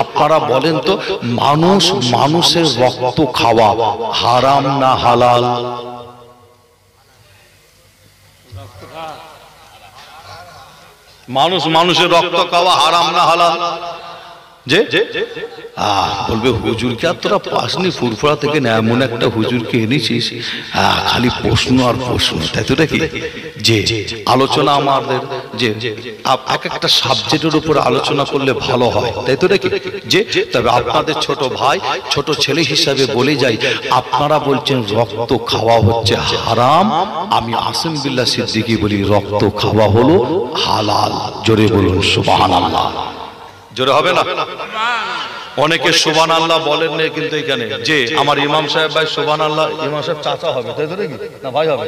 আপনারা বলেন তো মানুষ মানুষের রক্ত খাওয়া হারাম না হালাল? মানুষ মানুষের রক্ত খাওয়া হারাম না হালাল? যে বলবে হুজুরকে আর তোরা পাসনি, ফুরফুরা থেকে না এমন একটা হুজুরকে এনেছিস, খালি প্রশ্ন আর প্রশ্ন, তাই তো নাকি? যে আলোচনা আমাদের যে এক একটা সাবজেক্টের উপর আলোচনা করলে ভালো হয়, তাই তো নাকি? যে তবে আপনাদের ছোট ভাই ছোট ছেলে হিসাবে বলে যাই, আপনারা বলছেন রক্ত খাওয়া হচ্ছে হারাম, আমি আসিম বিল্লাহ সিদ্দিকী বলি রক্ত খাওয়া হলো হালাল। জোরে বলুন সুবহানাল্লাহ। জোরে হবে না? অনেকে সুবহানাল্লাহ বলেন না, কিন্তু এখানে যে আমার ইমাম সাহেব ভাই সুবহানাল্লাহ, ইমাম সাহেব চাচা হবে, তাই তো নাকি? না ভাই হবে,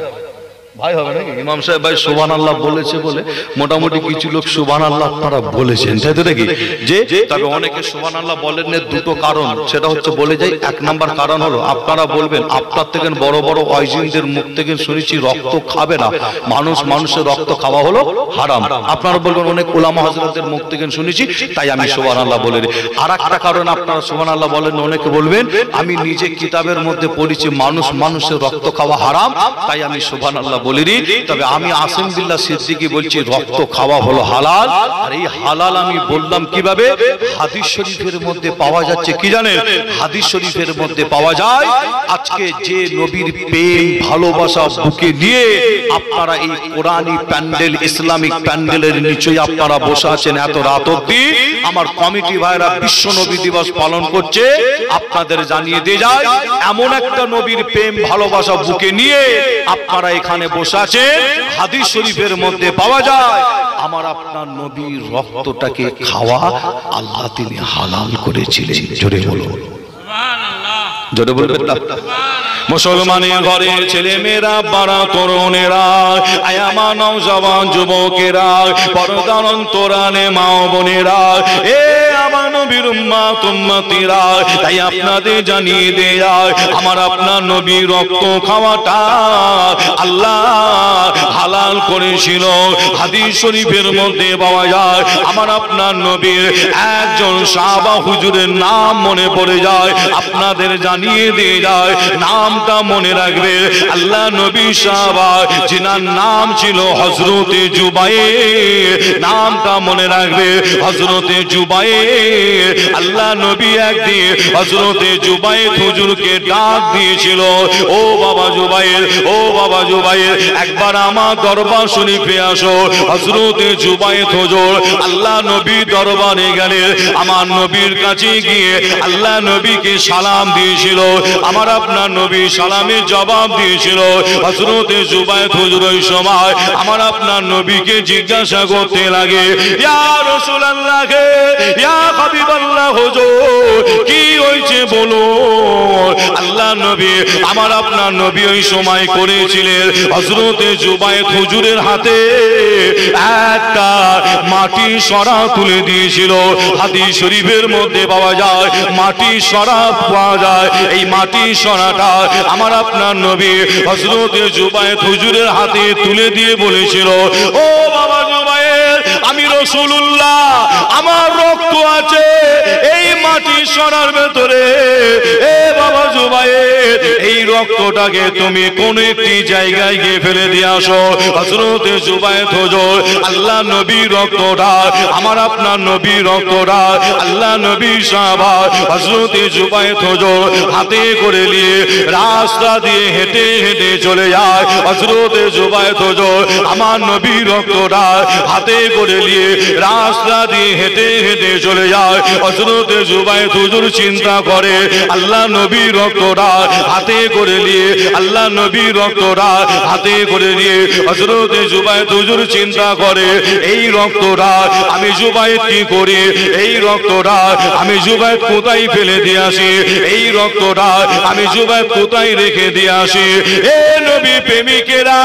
ভাই হবে নাকি? ইমাম সাহেব ভাই সুবহানাল্লাহ বলেছে বলে মোটামুটি কিছু লোক সুবহানাল্লাহ আপনারা বলেছেন, তাই তো নাকি? যে তবে অনেকে সুবহানাল্লাহ বলেন না, দুটো কারণ, সেটা হচ্ছে বলে যাই। এক নাম্বার কারণ হলো আপনারা বলবেন আপনার থেকে বড় বড় ওয়াইজিনদের মুখ থেকে শুনেছি রক্ত খাবে না, মানুষ মানুষের রক্ত খাওয়া হলো হারাম। আপনারা বলবেন অনেক উলামা হযরতের মুখ থেকে শুনেছি, তাই আমি সুবহানাল্লাহ বলে দিই। আর একটা কারণ আপনারা সুবহানাল্লাহ বলেন, অনেকে বলবেন আমি নিজে কিতাবের মধ্যে পড়েছি মানুষ মানুষের রক্ত খাওয়া হারাম, তাই আমি সুবহানাল্লাহ বলিনি। তবে আমি আসিম বিল্লাহ সিদ্দিকী বলছি রক্ত খাওয়া হলো হালাল। আর এই হালাল আমি বললাম কিভাবে? হাদিস শরীফের মধ্যে পাওয়া যাচ্ছে, কি জানেন? হাদিস শরীফের মধ্যে পাওয়া যায় আজকে যে নবীর প্রেম ভালোবাসা বুকে নিয়ে আপনারা এই কোরআনী প্যান্ডেল, ইসলামিক প্যান্ডেলের নিচেই আপনারা বসে আছেন এত রাত অবধি, আমার কমিটি ভাইরা বিশ্ব নবী দিবস পালন করছে, আপনাদের জানিয়ে দিয়ে যায় এমন একটা নবীর প্রেম ভালোবাসা বুকে নিয়ে আপনারা এখানে বসে আছেন। হাদিস শরীফের মধ্যে পাওয়া যায় আমার আপনার নবীর রক্তটাকে খাওয়া আল্লাহ তিনি হালাল করেছিলেন। জোরে বলো সুবহানাল্লাহ, জোরে বলবেন না? মুসলমানের ঘরের ছেলে মেয়েরা, বাড়া তরুণেরা, আয়ামা নওজওয়ান যুবকেরা, পর্দার অন্তরালে মা বোনেরা, এ আমার নবীর উম্মত উম্মতিরা, তাই আপনাদের জানিয়ে দেয় আমার আপনার নবীর রক্ত খাওয়াটা আল্লাহ হালাল করেছিল। হাদিস শরীফের মধ্যে পাওয়া যায় আমার আপনার নবীর একজন সাহাবা হুজুরের নাম মনে পড়ে যায়, আপনাদের জানিয়ে দিয়ে যায়, নামটা মনে রাখবে। আল্লাহ নবী সাহাবা যিনার নাম ছিল হযরতে জুবায়ের, নামটা মনে রাখবে হযরতে জুবায়ের। আল্লাহ নবী একদিন হযরতে জুবায়ের হুজুরকে ডাক দিয়েছিল, ও বাবা জুবায়ের, ও বাবা জুবায়ের, একবার আমার দরবার শরীফে আসো। হযরতে জুবায়ের হুজুর আল্লাহ নবী দরবারে গেলেন, আমার নবীর কাছে গিয়ে আল্লাহ নবীকে সালাম দিয়েছিল, আমার আপনার নবী সালামের জবাব দিয়েছিল। হযরতে জুবায়ের হুজুর ওই সময় আমার আপনার নবীকে জিজ্ঞাসা করতে লাগে, ইয়া রাসূলুল্লাহ, ইয়া হাবিবাল্লাহ হুজুর, কি হয়েছে বলো। আল্লাহ নবী আমার আপনার নবী ওই সময় করেছিলেন হযরতে জুবায়ের হুজুরের হাতে একটা মাটির সরা তুলে দিয়েছিল। হাদিস শরীফের মধ্যে পাওয়া যায় মাটির সরা পাওয়া যায়, এই মাটির সরাটা আমার আপনার নবী হযরতে জুবায়ের হুজুরের হাতে তুলে দিয়ে বলেছিল, ও বাবা জুবায়ের, আমি রাসূলুল্লাহ, আমার রক্ত আছে এই মাটির সরার ভেতরে, এ বাবা জুবায়ের, এই রক্তটাকে তুমি কোন একটি জায়গায় গিয়ে ফেলে দিয়ে আসো। হযরতে জুবায়ের হুজুর আল্লাহ নবীর রক্তটা, আমার আপনার নবীর রক্তটা আল্লাহ নবী সাহাবা হযরতে জুবায়ের হুজুর হাতে করে নিয়ে রাস্তা দিয়ে হেঁটে হেঁটে চলে যায়। হযরতে জুবায়ের হুজুর আমার নবীর রক্তটা হাতে করে নিয়ে রাস্তা দিয়ে হেঁটে হেঁটে চলে যায়। হযরতে জুবায়ের হুজুর চিন্তা করে আল্লাহ নবীর রক্তটা হাতে করে নিয়ে, আল্লাহ নবীর রক্তটা হাতে করে নিয়ে হযরতে জুবায়ের হুজুর চিন্তা করে এই রক্তটা আমি জুবায়ের কি করি, এই রক্তটা আমি জুবায়ের কোথায় ফেলে দিয়ে আসি, এই রক্তটা আমি জুবায়ের কোথায় রেখে দিয়ে আসি। এ নবী প্রেমিকেরা,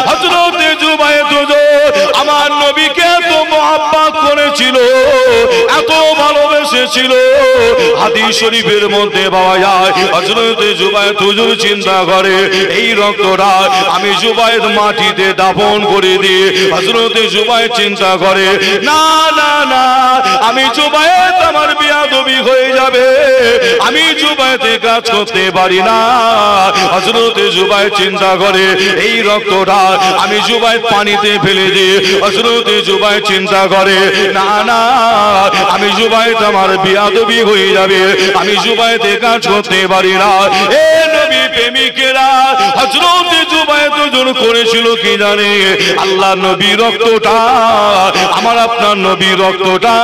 হযরতে জুবায়ের হুজুর আমার নবীকে এত মহব্বত করেছিল, এত ভালোবেসেছিল। হাদিস শরীফের মধ্যে পাওয়া যায় হযরতে জুবায়ের হুজুর চিন্তা করে এই রক্তটা আমি জুবায়ের মাটিতে দাফন করে দিই। হযরতে জুবায়ের চিন্তা করে না না না, আমি জুবায়ের আমার বিয়াদবি যাবে, আমি জুবাইতে কাজ করতে পারি না। হযরতে জুবাই চিন্তা করে এই রক্তটা আমি জুবাই পানিতে ফেলে দিই। হযরতে জুবাই চিন্তা করে না না, আমি জুবাইতে আমার বিয়াদবি হয়ে যাবে, আমি জুবাইতে কাজ করতে পারি না। এ নবী প্রেমিকেরা, হযরতে জুবাই দুজন করেছিল কি জানে? আল্লাহ নবী রক্তটা, আমার আপনার নবী রক্তটা,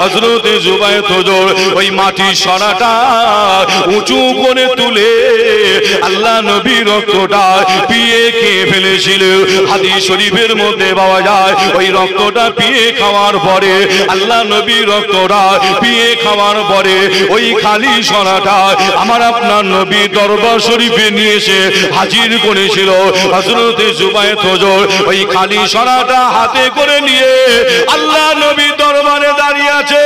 হযরতে জুবাই দুজন ওই মাটির সরাটা উঁচু করে তুলে আল্লাহ নবী রক্তটা পিয়ে খেয়ে ফেলেছিল। হাদিস শরীফের মধ্যে পাওয়া যায় ওই রক্তটা পিয়ে খাওয়ার পরে, আল্লাহ নবী রক্তটা পিয়ে খাওয়ার পরে ওই খালি সরাটা আমার আপনার নবী দরবার শরীফে নিয়ে এসে হাজির করেছিল। হযরতে জুবাই হুজুর ওই খালি সরাটা হাতে করে নিয়ে আল্লাহ নবী দরবারে দাঁড়িয়ে আছে।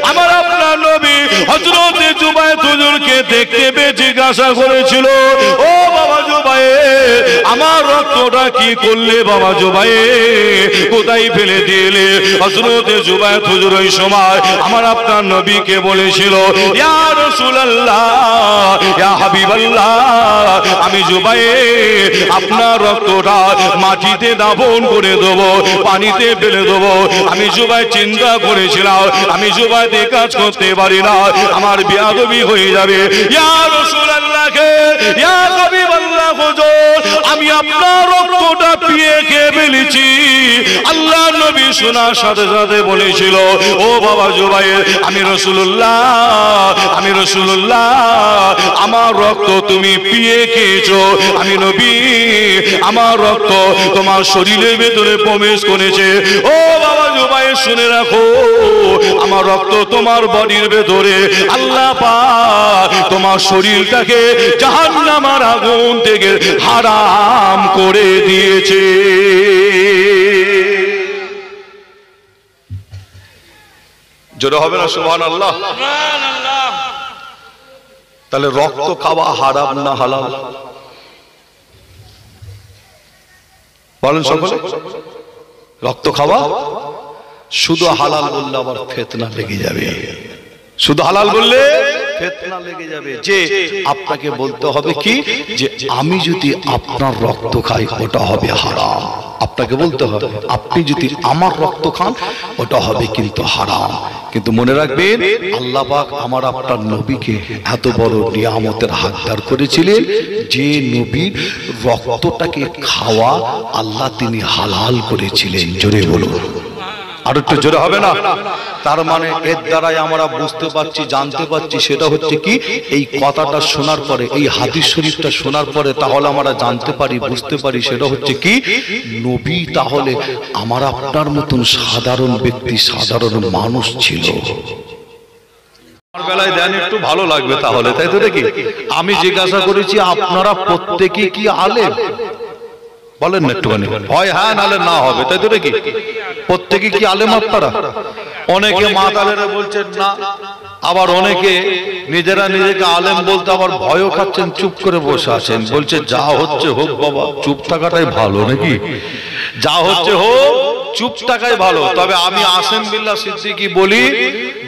আমার আপনার নবী হযরতে জুবাই হুজুরকে দেখতে পেয়ে জিজ্ঞাসা করেছিল, ও বাবা জুবাই, আমার রক্তটা কি করলে বাবা জুবাই, কোথায় ফেলে দিলে? হযরতে জুবাই হুজুর ওই সময় আমার আপনার নবীকে বলেছিল, ইয়া রাসূলুল্লাহ, ইয়া হাবিবাল্লাহ, আমি জুবাই আপনার রক্তটা মাটিতে দাফন করে দেব, পানিতে ফেলে দেব। আমি জুবাই চিন্তা করেছিলাম আমি জুবাইতে কাজ করতে পারি না, আমার বিয়াদবি হয়ে যাবে। ইয়া রাসূলুল্লাহ, ইয়া হাবিবাল্লাহ হুজুর, আমি আপনার রক্তটা পিয়ে খেয়ে ফেলেছি। আল্লাহ নবী শোনার সাথে সাথে বলেছিল, ও বাবা জুবাই, আমি রাসূলুল্লাহ, আমি রাসূলুল্লাহ, আমার রক্ত তুমি পিয়ে খেয়েছো। আমি নবী, আমার রক্ত তোমার শরীরের ভেতরে প্রবেশ করেছে। ও বাবা জুবাই, শুনে রাখো, আমার রক্ত তোমার বডির ভেতরে আল্লাহ পাক তোমার শরীরটাকে জাহান্নামের আগুন থেকে হারাম করে দিয়েছে। জোরে হবে না সুবহানাল্লাহ? তাহলে রক্ত খাওয়া হারাম না হালাল? বলেন সকলে। রক্ত খাওয়া শুধু হালাল বললে আবার ফিতনা লেগে যাবে, শুধু হালাল বললে ফিতনা লেগে যাবে। যে আপনাকে বলতে হবে কি, যে আমি যদি আপনার রক্ত খাই ওটা হবে হারাম। আপনাকে বলতে হবে আপনি যদি আমার রক্ত খান ওটা হবে কিন্তু হারাম। কিন্তু মনে রাখবেন, আল্লাহ পাক আমার আপনার নবীকে এত বড় নিয়ামতের হাতদার করেছিলেন যে নবীর রক্তটাকে খাওয়া আল্লাহ তিনি হালাল করেছিলেন। জোরে বলুন, আর একটু জোরে হবে না? তার মানে এর দ্বারাই আমরা বুঝতে পারছি, জানতে পারছি, সেটা হচ্ছে কি, এই কথাটা শোনার পরে, এই হাদিস শরীফটা শোনার পরে তাহলে আমরা জানতে পারি, বুঝতে পারি, সেটা হচ্ছে কি, নবী তাহলে আমার আপনার মতন সাধারণ ব্যক্তি, সাধারণ মানুষ ছিল। আমার বেলায় দেন একটু ভালো লাগবে তাহলে, তাই তো? দেখি আমি জিজ্ঞাসা করেছি, আপনারা প্রত্যেকে কি আলেম? বলেন না একটুখানি, হয় হ্যাঁ নালে না হবে, তাই তো? দেখি প্রত্যেকে কি আলেম আপনারা? অনেকে মাতালেরা বলছেন না, আবার অনেকে নিজেরা নিজেকে আলেম বলতে আবার ভয়ও খাচ্ছেন, চুপ করে বসে আছেন, বলছে যা হচ্ছে হোক বাবা, চুপ থাকাটাই ভালো নাকি? যা হচ্ছে হোক, চুপ থাকাই ভালো। তবে আমি আসেম বিল্লাহ সিদ্দিকী বলি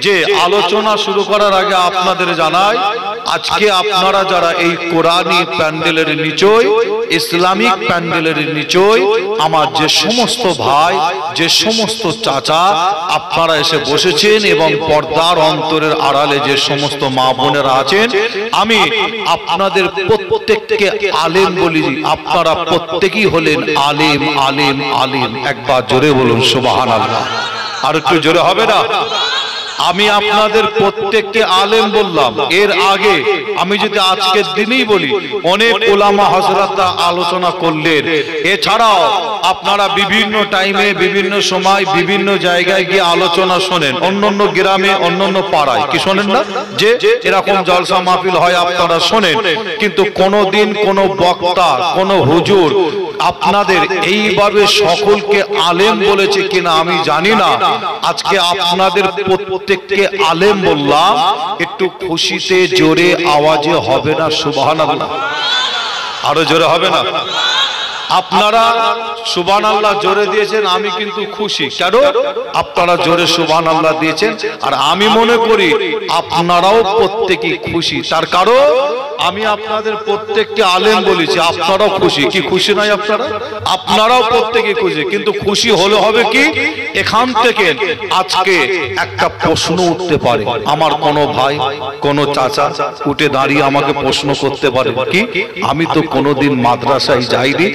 যে আলোচনা শুরু করার আগে আপনাদের জানাই, আজকে আপনারা যারা এই কোরআনী প্যান্ডেলের নিচয়, ইসলামিক প্যান্ডেলের নিচয় আমার যে সমস্ত ভাই, যে সমস্ত চাচা আপনারা এসে বসেছেন, এবং পর্দার অন্তরের আড়ালে যে সমস্ত মা বোনেরা আছেন, আমি আপনাদের প্রত্যেককে আলেম বলি। আপনারা প্রত্যেকেই হলেন আলেম, আলেম, আলেম। একবার জোরে বলুন সুবহানাল্লাহ। আর একটু জোরে হবে না? আমি আপনাদের প্রত্যেককে আলেম বললাম। এর আগে আমি যদি আজকের দিনেই বলি, অনেক ওলামা হযরতরা আলোচনা করলেন। এছাড়াও আপনারা বিভিন্ন টাইমে, বিভিন্ন সময়, বিভিন্ন জায়গায় গিয়ে আলোচনা শোনেন, অন্যান্য গ্রামে, অন্যান্য পাড়ায়, কি শোনেন না যে এরকম জলসা মাহফিল হয়, আপনারা শোনেন। কিন্তু কোনদিন কোন বক্তা, কোন হুজুর আপনাদের এইভাবে সকলকে আলেম বলেছে কিনা আমি জানি না। আজকে আপনাদের প্রত্যেককে আলেম বললাম, একটু খুশিতে জোরে আওয়াজে হবে না সুবহানাল্লাহ? আরো জোরে হবে না? আপনারা সুবহানাল্লাহ জোরে দিয়েছেন, আমি কিন্তু খুশি। কেন? আপনারা জোরে সুবহানাল্লাহ দিয়েছেন, আর আমি মনে করি আপনারাও প্রত্যেকেই খুশি। তার কারণ আমি আপনাদের প্রত্যেককে আলেম বলেছি, আপনারাও খুশি। কি খুশি নয় আপনারা? আপনারাও প্রত্যেকে খুশি। কিন্তু খুশি হলে হবে কি, এখান থেকে আজকে একটা প্রশ্ন উঠতে পারে। আমার কোনো ভাই, কোনো চাচা উঠে দাঁড়িয়ে আমাকে প্রশ্ন করতে পারে কি, আমি তো কোনোদিন মাদ্রাসায় যাইনি,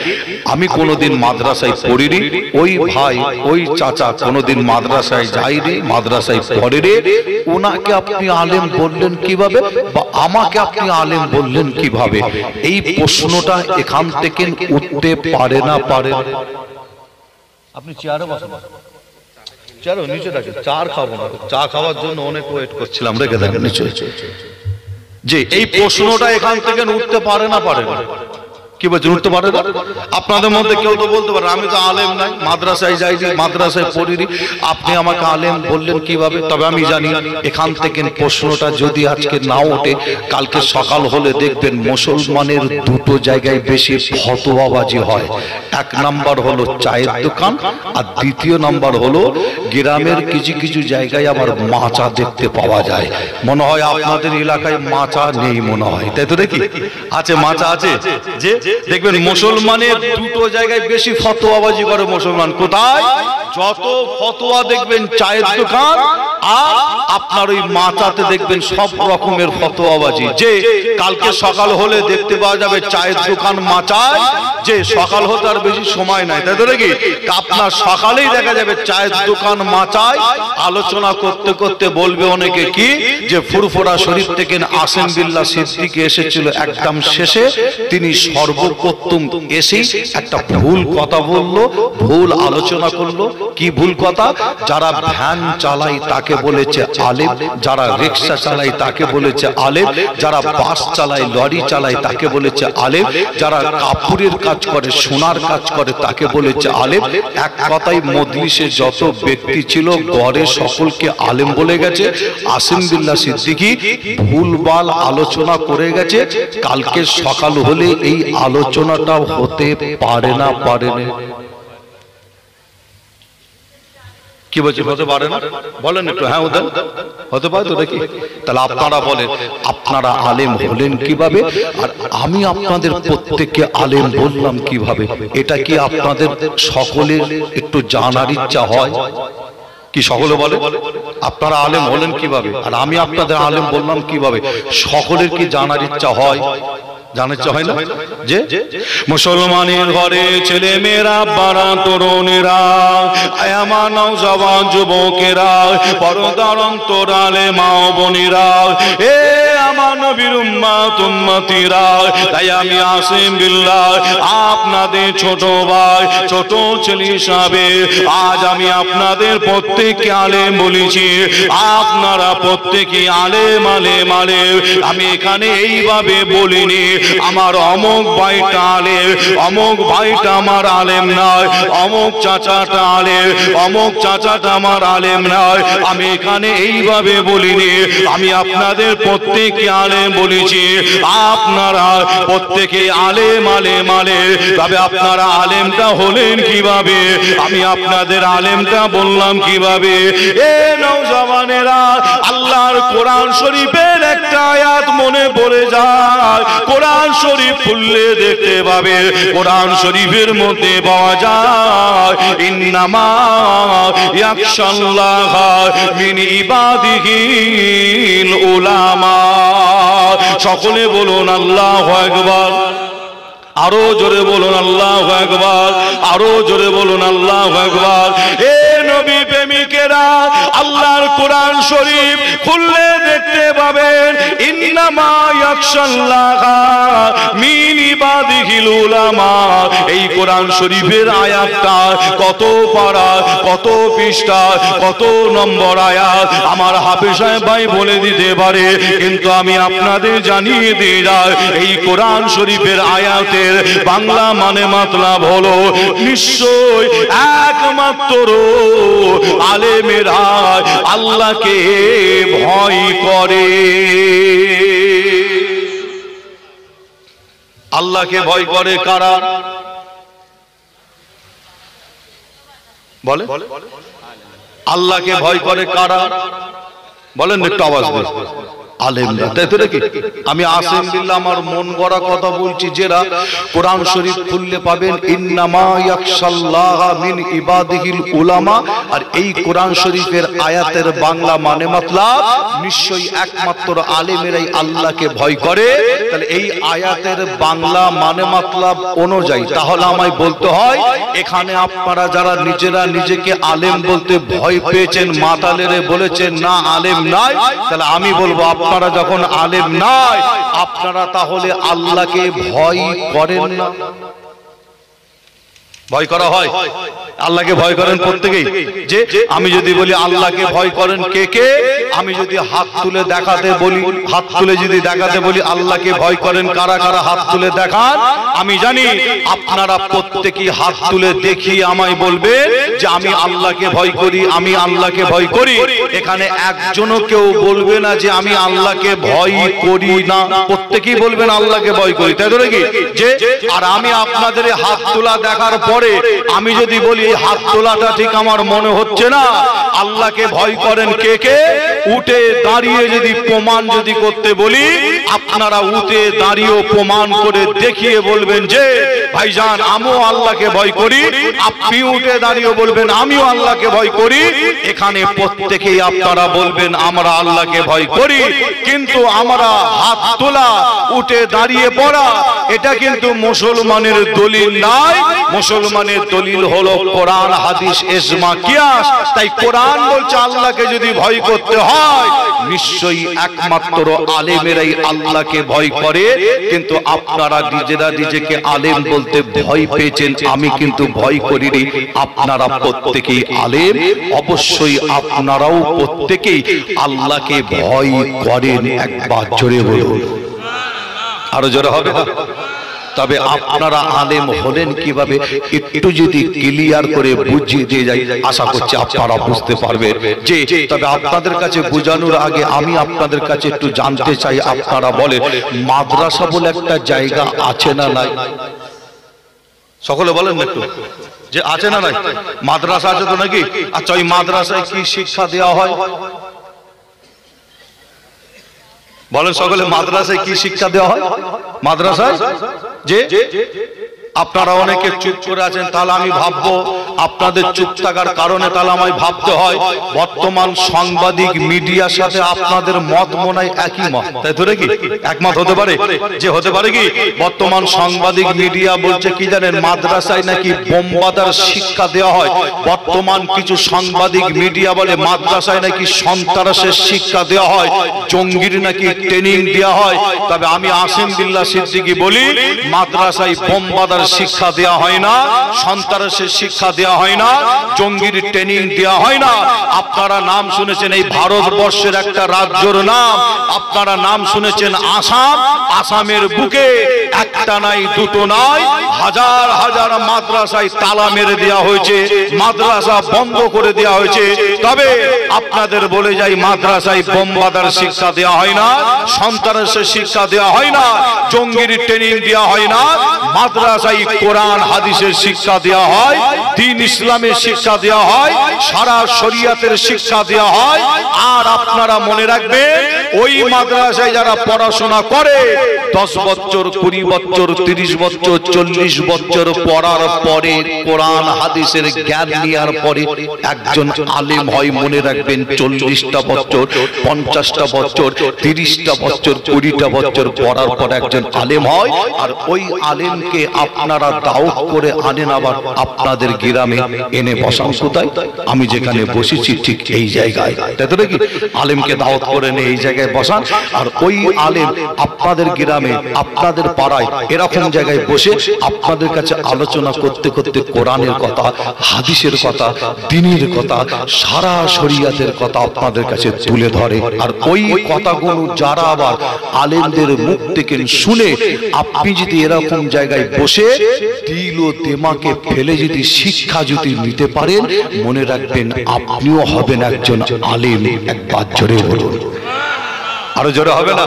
আমি কোনোদিন মাদ্রাসায় পড়িনি, ওই ভাই ওই চাচা কোনোদিন মাদ্রাসায় যাইনি, মাদ্রাসায় পড়েনি, ওনাকে আপনি আলেম বললেন কিভাবে, বা আমাকে আপনি আলেম বললেন কিভাবে? এই প্রশ্নটা এখান থেকে উঠতে পারে না পারে? আপনি চেয়ারে বসেন, চেয়ারে নিচে রাখেন, চা খাবো না, চা খাওয়ার জন্য অনেক ওয়েট করছিলাম, রেখে দেন নিচে। যে এই প্রশ্নটা এখান থেকে উঠতে পারে না পারে না? কি বলছেন, উঠতে পারে না? আপনাদের মধ্যে কেউ তো বলতে পারে আমি তো আলেম নাই, মাদ্রাসায় যাইনি, মাদ্রাসায় পড়িনি, আপনি আমাকে আলেম বললেন কিভাবে? তবে আমি জানি এখান থেকে প্রশ্নটা যদি আজকে না ওঠে, কালকে সকাল হলে দেখবেন মুসলমানের দুটো জায়গায় বেশি ফতোয়াবাজি হয়। এক নাম্বার হলো চায়ের দোকান, আর দ্বিতীয় নাম্বার হলো গ্রামের কিছু কিছু জায়গায় আবার মাচা দেখতে পাওয়া যায়। মনে হয় আপনাদের এলাকায় মাচা নেই মনে হয়, তাই তো? দেখি আছে, মাচা আছে। যে দেখবেন মুসলমানের দুটো জায়গায় বেশি ফতোয়াবাজি করে মুসলমান। কোথায়? যত ফতোয়া দেখবেন চায়ের দোকান, আর আপনার ওই মাচাতে দেখবেন সব রকমের ফতোয়াবাজি। যে কালকে সকাল হলে দেখতে পাওয়া যাবে চায়ের দোকান মাচায়, যে সকাল হতে আর বেশি সময় নাই, তাই তো? নাকি আপনার সকালেই দেখা যাবে চায়ের দোকান মাচায় আলোচনা করতে করতে বলবে অনেকে কি, যে ফুরফুরা শরীফ থেকে আসেম বিল্লাহ সিদ্দিকী এসেছিল একদম শেষে, তিনি সর্বপ্রথম এসে একটা ভুল কথা বললো, ভুল আলোচনা করলো। কি ভুল কথা? যারা ভ্যান চালায় তাকে বলেছে আলেম, যারা রিকশা চালায় তাকে বলেছে আলেম, যারা বাস চালায়, লরি চালায় তাকে বলেছে আলেম, যারা কাপড়ের কাজ করে, সোনার কাজ করে তাকে বলেছে আলেম। এক কথায় মজলিসে যত ব্যক্তি ছিল গড়ে সকলকে আলেম বলে গেছে। আসেম বিল্লাহ সিদ্দিকী ভুলভাল আলোচনা করে গেছে। কালকে সকাল হলে এই আলোচনাটা হতে পারে না পারে না? কি বলছে, হতে পারে না? বলেন একটু। হ্যাঁ ওদের হতে পারে তো, দেখি। তাহলে আপনারা বলেন আপনারা আলেম হলেন কিভাবে, আর আমি আপনাদের প্রত্যেককে আলেম বললাম কিভাবে? এটা কি আপনাদের সকলের একটু জানার ইচ্ছা হয়? কি সকলে বলে আপনারা আলেম হলেন কিভাবে, আর আমি আপনাদের আলেম বললাম কিভাবে? সকলের কি জানার ইচ্ছা হয়? জানার ইচ্ছা হয় না? যে মুসলমানের ঘরে ছেলে মেয়েরা, বাড়া তরুণেরা, আমার নওজওয়ান যুবকেরা, পর্দার অন্তরালে মা ও বোনেরা, এ আমার নবীর উম্মত উম্মতিরা, তাই আমি আসেম বিল্লাহ আপনাদের ছোট ভাই, ছোট ছেলে হিসাবে আজ আমি আপনাদের প্রত্যেককে আলেম বলেছি। আপনারা প্রত্যেকে আলেম আলেম আলেম। আমি এখানে এইভাবে বলিনি আমার অমুক ভাইটা আলেম, অমুক ভাইটা আমার আলেম নয়, অমুক চাচাটা আলেম, অমুক চাচাটা আমার আলেম নয়। আমি এখানে এইভাবে বলিনি, আমি আপনাদের প্রত্যেককে আলেম বলেছি। আপনারা প্রত্যেকে আলেম আলেম আলেম। তবে আপনারা আলেমটা হলেন কিভাবে? আমি আপনাদের আলেমটা বললাম কিভাবে? এ নওজওয়ানেরা, আল্লাহর কোরআন শরীফের একটা আয়াত মনে পড়ে যায়। কোরআন শরীফ খুললে দেখতে পাবে, কোরআন শরীফের মধ্যে পাওয়া যায় ইন্নামা ইয়াখশাল্লাহ মিন ইবাদিহিল উলামা। সকলে বলুন আল্লাহু আকবার। আরো জোরে বলুন আল্লাহু আকবার। আরো জোরে বলুন আল্লাহু আকবার। এ নবী প্রেমিকেরা, আল্লাহর কোরআন শরীফ খুললে দেখতে পাবেন ইন্নামা ইয়াখশাল্লাহ মিন ইবাদিহিল উলামা। এই কোরআন শরীফের আয়াতটা কত পারা, কত পৃষ্ঠা, কত নম্বর আয়াত আমার হাফেজ সাহেব ভাই বলে দিতে পারে, কিন্তু আমি আপনাদের জানিয়ে দিয়ে যাই এই কোরআন শরীফের আয়াতের বাংলা মানে মতলব হলো নিশ্চয় একমাত্র আলেমেরা আল্লাহকে ভয় করে। আল্লাহকে ভয় করে কারা? বলে আল্লাহকে ভয় করে কারা? বলেন একটু আওয়াজ দিয়ে। আলেমরা, তাই তো নাকি? আমি আসেম বিল্লাহ আমার মন গড়া কথা বলছি, যেরা কোরআন শরীফ খুললে পাবেন ইন্নামা ইয়াখশাল্লাহা মিন ইবাদিহিল উলামা। আর এই কোরআন শরীফের আয়াতের বাংলা মানে মতলব নিশ্চয়ই একমাত্র আলেমেরাই আল্লাহকে ভয় করে। তাহলে এই আয়াতের বাংলা মানে মতলব অনুযায়ী তাহলে আমায় বলতে হয়, এখানে আপনারা যারা নিজেরা নিজেকে আলেম বলতে ভয় পেয়েছেন, মাতালেরে বলেছেন না আলেম নাই, তাহলে আমি বলবো আপনারা যখন আলেম নাই, আপনারা তাহলে আল্লাহকে ভয় করেন না। ভয় করা হয়? আল্লাহকে ভয় করেন প্রত্যেকেই। যে আমি যদি বলি আল্লাহকে ভয় করেন কে কে, আমি যদি হাত তুলে দেখাতে বলি, হাত তুলে যদি দেখাতে বলি আল্লাহকে ভয় করেন কারা কারা, হাত তুলে দেখান। আমি জানি আপনারা প্রত্যেকেই হাত তুলে দেখিয়ে আমায় বলবেন যে আমি আল্লাহকে ভয় করি, আমি আল্লাহকে ভয় করি। এখানে একজনও কেউ বলবে না যে আমি আল্লাহকে ভয় করি না, প্রত্যেকেই বলবেন আল্লাহকে ভয় করি, তাই তো নাকি? যে আর আমি আপনাদের হাত তোলা দেখার পরে আমি যদি বলি এই হাত তোলাটা ঠিক আমার মনে হচ্ছে না, আল্লাহকে ভয় করেন কে কে, উঠে দাঁড়িয়ে যদি প্রমাণ যদি করতে বলি, আপনারা উঠে দাঁড়িয়ে প্রমাণ করে দেখিয়ে বলবেন যে ভাইজান আমিও আল্লাহকে ভয় করি। আপনি উঠে দাঁড়িয়ে বলবেন আমিও আল্লাহকে ভয় করি। এখানে প্রত্যেকেই আপনারা বলবেন আমরা আল্লাহকে ভয় করি। কিন্তু আমরা হাত তোলা, উঠে দাঁড়িয়ে পড়া, এটা কিন্তু মুসলমানের দলিল নাই। মুসলমানের দলিল হলো কোরআন, হাদিস, ইজমা, কিয়াস। তাই কোরআন বলছে আল্লাহকে যদি ভয় করতে হয় নিশ্চয়ই একমাত্র আলেমেরাই আল্লাহকে ভয় করে। কিন্তু আপনারা নিজেরা নিজেকে আলেম বলতে ভয় পেয়েছেন, আমি কিন্তু ভয় করিনি। আপনারা প্রত্যেকেই আলেম, অবশ্যই আপনারাও প্রত্যেকেই আল্লাহকে ভয় করেন। একবার জোরে বলুন, আরো জোরে হবে। তবে আপনারা আলেম হলেন কিভাবে একটু যদি ক্লিয়ার করে বুঝিয়ে দিয়ে যাই, আশা করছি আপনারা বুঝতে পারবেন। যে তবে আপনাদের কাছে বোঝানোর আগে আমি আপনাদের কাছে একটু জানতে চাই, আপনারা বলেন মাদ্রাসা বলে একটা জায়গা আছে না নাই? সকলে বলেন না একটু যে আছে না নাই? মাদ্রাসা আছে তো নাকি? আচ্ছা ওই মাদ্রাসায় কি শিক্ষা দেওয়া হয় বলেন সকলে? মাদ্রাসায় কি শিক্ষা দেওয়া হয়? মাদ্রাসায় যে আপনারা অনেকে চুপ করে আছেন, তাহলে আমি ভাববো আপনাদের চুপ থাকার কারণে তাহলে আমায় ভাবতে হয় বর্তমান সাংবাদিক মিডিয়ার সাথে আপনাদের মত মনে হয় একই মত, তাই তো নাকি? একমত হতে পারে যে হতে পারে কি বর্তমান সাংবাদিক মিডিয়া বলছে কি জানেন, মাদ্রাসায় নাকি বোমবাদার শিক্ষা দেওয়া হয়। বর্তমান কিছু সাংবাদিক মিডিয়া বলে মাদ্রাসায় নাকি সন্ত্রাসের শিক্ষা দেওয়া হয়, জঙ্গির নাকি ট্রেনিং দেওয়া হয়। তবে আমি আসিম বিল্লাহ সিদ্দিকী বলি মাদ্রাসায় বোমবাদার শিক্ষা দেওয়া হয় না, সন্ত্রাসের শিক্ষা দেওয়া হয় না, জঙ্গির ট্রেনিং দেওয়া হয় না। আপনারা নাম শুনেছেন এই ভারতবর্ষের একটা রাজ্যের নাম, আপনারা নাম শুনেছেন আসাম। আসামের বুকে একটা নাই দুটো নাই, হাজার হাজার মাদ্রাসায় তালা মেরে দেওয়া হয়েছে, মাদ্রাসা বন্ধ করে দেওয়া হয়েছে। তবে আপনাদের বলে যাই মাদ্রাসায় বোমবাদার শিক্ষা দেওয়া হয় না, সন্ত্রাসের শিক্ষা দেওয়া হয় না, জঙ্গির ট্রেনিং দেওয়া হয় না। মাদ্রাসায় কোরআন হাদিসের শিক্ষা দেওয়া হয়, দ্বীন ইসলামের শিক্ষা দেওয়া হয়, সারা শরিয়াতের শিক্ষা দেওয়া হয়। আর আপনারা মনে রাখবেন ওই মাদ্রাসায় যারা পড়াশোনা করে 10 বছর, 20 বছর, 30 বছর, 40 বছর পড়ার পরে কোরআন হাদিসের জ্ঞান নেওয়ার পরে একজন আলেম হয়। মনে রাখবেন 40টা বছর, 50টা বছর, 30টা বছর, 20টা বছর পড়ার পর একজন আলেম হয়। আর ওই আলেমকে আপনারা দাওয়াত করে আনেন আবার আপনাদের গ্রামে এনে বসান। কোথায়? আমি যেখানে বসেছি ঠিক এই জায়গায়, তাই তো নাকি? আলেমকে দাওয়াত করে এনে এই জায়গায় বসান, আর ওই আলেম আপনাদের গ্রামে, আপনাদের পাড়ায় এরকম জায়গায় বসে আপনাদের কাছে আলোচনা করতে করতে কোরআনের কথা, হাদিসের কথা, দ্বীনের কথা, সারা শরিয়াতের কথা আপনাদের কাছে তুলে ধরে। আর ওই কথাগুলো যারা আবার আলেমদের মুখ থেকে শুনে, আপনি যদি এরকম জায়গায় বসে দিল ও দিমাগে ফেলে যদি শিক্ষা যদি নিতে পারেন, মনে রাখবেন আপনিও হবেন একজন আলেম। একবার জোরে বলুন, আরো জোরে হবে না?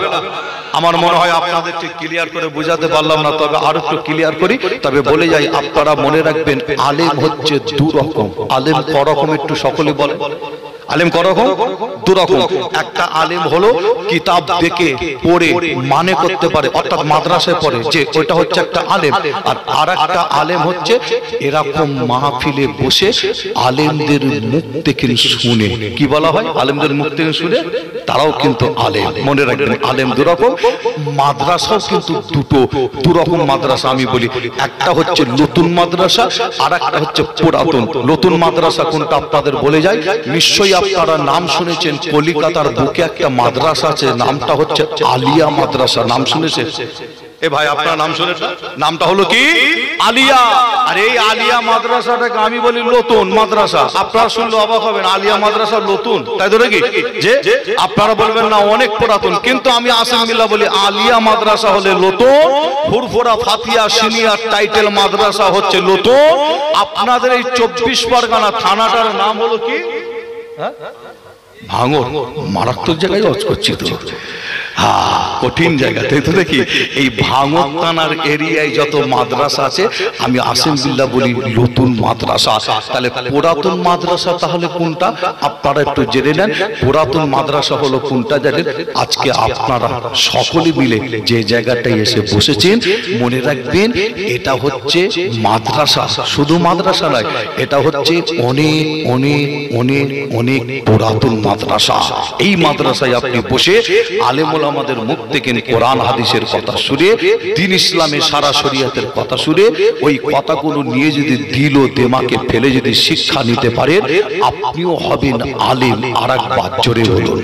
আমার মনে হয় আপনাদের ঠিক ক্লিয়ার করে বোঝাতে পারলাম না, তবে আরো একটু ক্লিয়ার করি। তবে বলে যাই, আপনারা মনে রাখবেন আলেম হচ্ছে দু রকম। আলেম ক রকম একটু সকলে বলে? আলেম করকম? দুরকম। একটা আলেম হলো কিতাব দেখে পড়ে মানে করতে পারে, অর্থাৎ মাদ্রাসায় পড়ে, যে ওইটা হচ্ছে একটা আলেম। আর আরেকটা আলেম হচ্ছে এরকম মাহফিলে বসে আলেমদের মুখ থেকে শুনে, কি বলা হয়, আলেমদের মুখ থেকে শুনে, তারাও কিন্তু আলেম। মনে রাখবেন আলেম দুরকম। মাদ্রাসাও কিন্তু দুরকম মাদ্রাসা আমি বলি। একটা হচ্ছে নতুন মাদ্রাসা, আর একটা হচ্ছে পুরাতন। নতুন মাদ্রাসা কোনটা আপনাদের বলে যায়, নিশ্চয়ই আপনারা নাম শুনেছেন, কলিকাতার বুকে একটা মাদ্রাসা আছে, নামটা হচ্ছে আলিয়া মাদ্রাসা। নাম শুনেছেন? এ ভাই আপনার নাম শুনেছেন? নামটা হলো কি? আলিয়া। আর এই আলিয়া মাদ্রাসাটাকে আমি বলি নতুন মাদ্রাসা। আপনারা শুনলে অবাক হবেন, আলিয়া মাদ্রাসা নতুন, তাই তো নাকি? যে আপনারা বলবেন না অনেক পুরাতন, কিন্তু আমি আসিম বিল্লাহ বলি আলিয়া মাদ্রাসা হলে নতুন, ফুরফুরা ফাতিয়া সিনিয়র টাইটেল মাদ্রাসা হচ্ছে নতুন। আপনাদের এই 24 পরগনা থানাটার নাম হলো কি? ভাঙর। মারাত্মক জায়গায় ওয়াজ করছি তো, কঠিন জায়গা, তাই তো দেখি। এই ভাঙর থানার এরিয়ায় যত মাদ্রাসা আছে, আমি আসিম বিল্লাহ বলি নতুন মাদ্রাসা। তাহলে পুরাতন মাদ্রাসা তাহলে কোনটা আপনারা একটু জেনে নেন। পুরাতন মাদ্রাসা হলো কোনটা জানেন? আজকে আপনারা সকলে মিলে যে জায়গাটায় এসে বসেছেন, মনে রাখবেন এটা হচ্ছে মাদ্রাসা। শুধু মাদ্রাসা নয়, এটা হচ্ছে অনেক অনেক অনেক অনেক পুরাতন মাদ্রাসা। এই মাদ্রাসায় আপনি বসে আলেম ওলামাদের মুখ থেকে কোরআন হাদিসের কথা শুনে, দ্বীন ইসলামের সারা শরীয়তের কথা শুনে, ওই কথাগুলো নিয়ে যদি দিল দেমাকে ফেলে যদি শিক্ষা নিতে পারেন, আপনিও হবেন আলেম। আর একবার জোরে বলুন,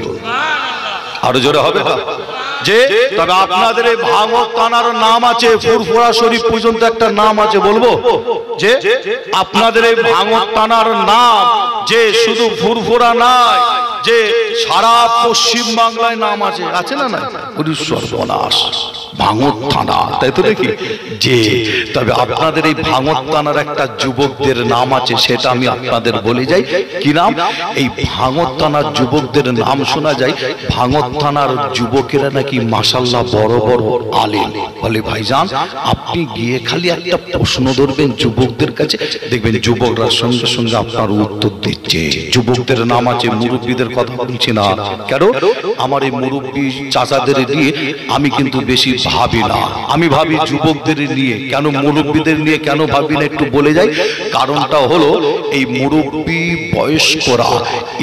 আরো জোরে হবে যে। তবে আপনাদের এই ভাঙর থানার নাম আছে, ফুরফুরা শরীফ পর্যন্ত একটা নাম আছে, বলবো যে আপনাদের এই ভাঙর থানার নাম যে শুধু ফুরফুরা নয়, যে সারা পশ্চিম বাংলায় নাম আছে, আছে না? না, সর্বনাশ ভাঙর থানা, তাই তো দেখি যে। তবে আপনাদের এই ভাঙর থানার একটা যুবকদের নাম আছে, সেটা আমি আপনাদের বলে যাই। কি নাম? এই ভাঙর থানার যুবকদের নাম শোনা যায়, ভাঙর থানার যুবকেরা নাকি মাশাআল্লাহ বড় বড় আলেম। বলে ভাইজান আপনি গিয়ে খালি একটা প্রশ্ন ধরবেন যুবকদের কাছে, দেখবেন যুবকরা সঙ্গে সঙ্গে আপনার উত্তর দিচ্ছে। যুবকদের নাম আছে, মুরব্বীদের কথা বলছি না। কেন? আমার এই মুরব্বী চাচাদের নিয়ে আমি কিন্তু বেশি ভাবি না, আমি ভাবি যুবকদের নিয়ে। কেন মুরব্বীদের নিয়ে কেন ভাবি না একটু বলে যাই। কারণটা হলো এই মুরব্বী বয়স্করা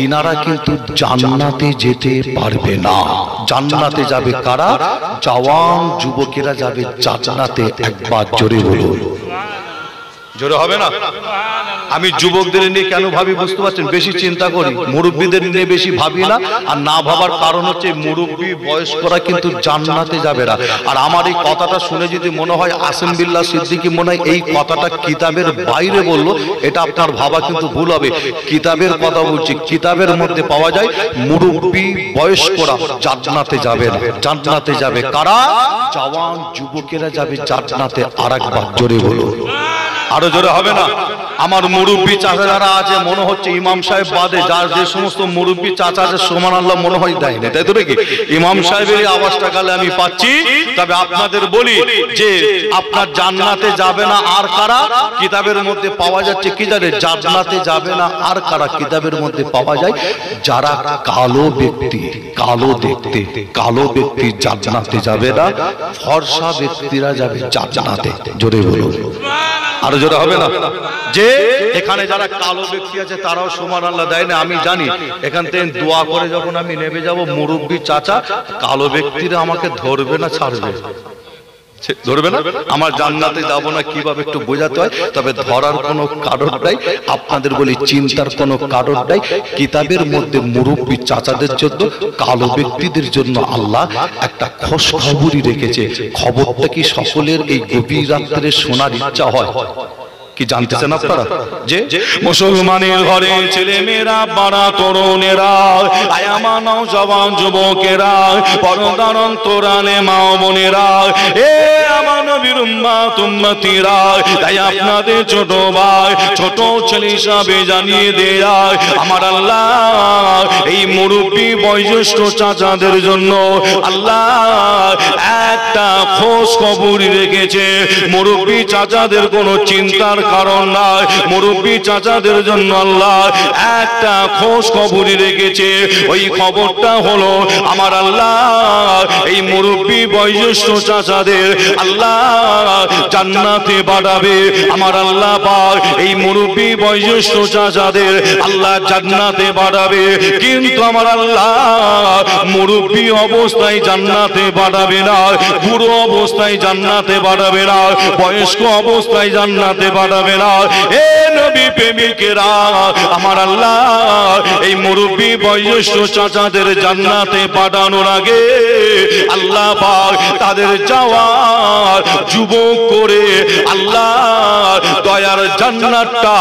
ইনারা কিন্তু জান্নাতে যেতে পারবে না। জান্নাতে যাবে কারা? জওয়ান যুবকেরা যাবে জান্নাতে। একবার জোরে বলুন, জোরে হবে না? আমি যুবকদের নিয়ে কেন ভাবি বুঝতে পারছেন? বেশি চিন্তা করি, মুরব্বীদের নিয়ে বেশি ভাবি না। আর না ভাবার কারণ হচ্ছে মুরব্বী বয়স্করা কিন্তু জান্নাতে যাবে না। আর আমার এই কথাটা শুনে যদি মনে হয় আসিম বিল্লাহ সিদ্দিকী মনে হয় এই কথাটা কিতাবের বাইরে বললো, এটা আপনার ভাবা কিন্তু ভুল হবে। কিতাবের কথা বলছি, কিতাবের মধ্যে পাওয়া যায় মুরব্বী বয়স্করা জান্নাতে যাবে না। জান্নাতে যাবে কারা? জওয়ান যুবকেরা যাবে জান্নাতে। আর একবার জোরে বলুন, আরো জোরে হবে না? আমার মুরব্বী চাচা যারা আছে, মনে হচ্ছে ইমাম সাহেব বাদে যার যে সমস্ত মুরব্বী চাচা আছে সুবহানাল্লাহ মনে হয় দেয় না, তাই তো নাকি? ইমাম সাহেবের আওয়াজটা কালে আমি পাচ্ছি। তবে আপনাদের বলি যে আপনার জান্নাতে যাবে না আর কারা? কিতাবের মধ্যে পাওয়া যাচ্ছে কি জানেন? জান্নাতে যাবে না আর কারা? কিতাবের মধ্যে পাওয়া যায় যারা কালো ব্যক্তি, কালো দেখতে কালো ব্যক্তি জান্নাতে যাবে না, ফর্সা ব্যক্তিরা যাবে জান্নাতে। জোরে বলুন, আরো জোরে হবে না? যে এখানে যারা কালো ব্যক্তি আছে তারাও সুবহানাল্লাহ দেয় না, আমি জানি। এখান থেকে দোয়া করে যখন আমি নেমে যাব, মুরব্বী চাচা কালো ব্যক্তিরা আমাকে ধরবে না ছাড়বে? ধরবে না? আমার জান্নাতে যাব না কিভাবে একটু বোঝাতে হয়। তবে ধরার কোনো কারণ নাই, আপনাদের বলি চিন্তার কোনো কারণ নাই। কিতাবের মধ্যে মুরব্বী চাচাদের জন্য, কালো ব্যক্তিদের জন্য আল্লাহ একটা খোঁজখবরই রেখেছে। খবরটা কি সকলের এই গভীর রাত্রে শোনার ইচ্ছা হয়? কি জানতেছেন আপনারা যে মুসলমানের ঘরে ছেলে মেয়েরা বাড়া তরুণেরা আয়ামানাও জওয়ান যুবকেরা পরদার অন্তরালে মা বোনেরা এ আমার নবীর উম্মত উম্মতিরা তাই আপনাদের ছোট ভাই ছোট ছেলে হিসাবে জানিয়ে দেয়া আমার আল্লাহ এই মুরব্বী বয়োজ্যেষ্ঠ চাচাদের জন্য আল্লাহ একটা খোঁজ খবর রেখেছে। মুরব্বী চাচাদের কোনো চিন্তার কারণ নাই, মুরব্বী চাচাদের জন্য আল্লাহ একটা খোঁজ খবর রেখেছে। ওই খবরটা হলো আমার আল্লাহ এই মুরব্বী বয়োজ্যেষ্ঠ চাচাদের আল্লাহ জান্নাতে বাড়াবে। আমার আল্লাহ পাক এই মুরব্বী বয়োজ্যেষ্ঠ চাচাদের আল্লাহ জান্নাতে বাড়াবে। কিন্তু আমার আল্লাহ মুরব্বী অবস্থায় জান্নাতে বাড়াবে না, বুড়ো অবস্থায় জান্নাতে বাড়াবে না, বয়স্ক অবস্থায় জান্নাতে বাড়াবে না। এ নবী প্রেমিকেরা আমার আল্লাহ এই মুরব্বী বয়োজ্যেষ্ঠ চাচাদের জান্নাতে পাঠানোর আগে আল্লাহ পাক তাদের যাওয়ার যুবক করে আল্লাহ দয়ার জান্নাতটা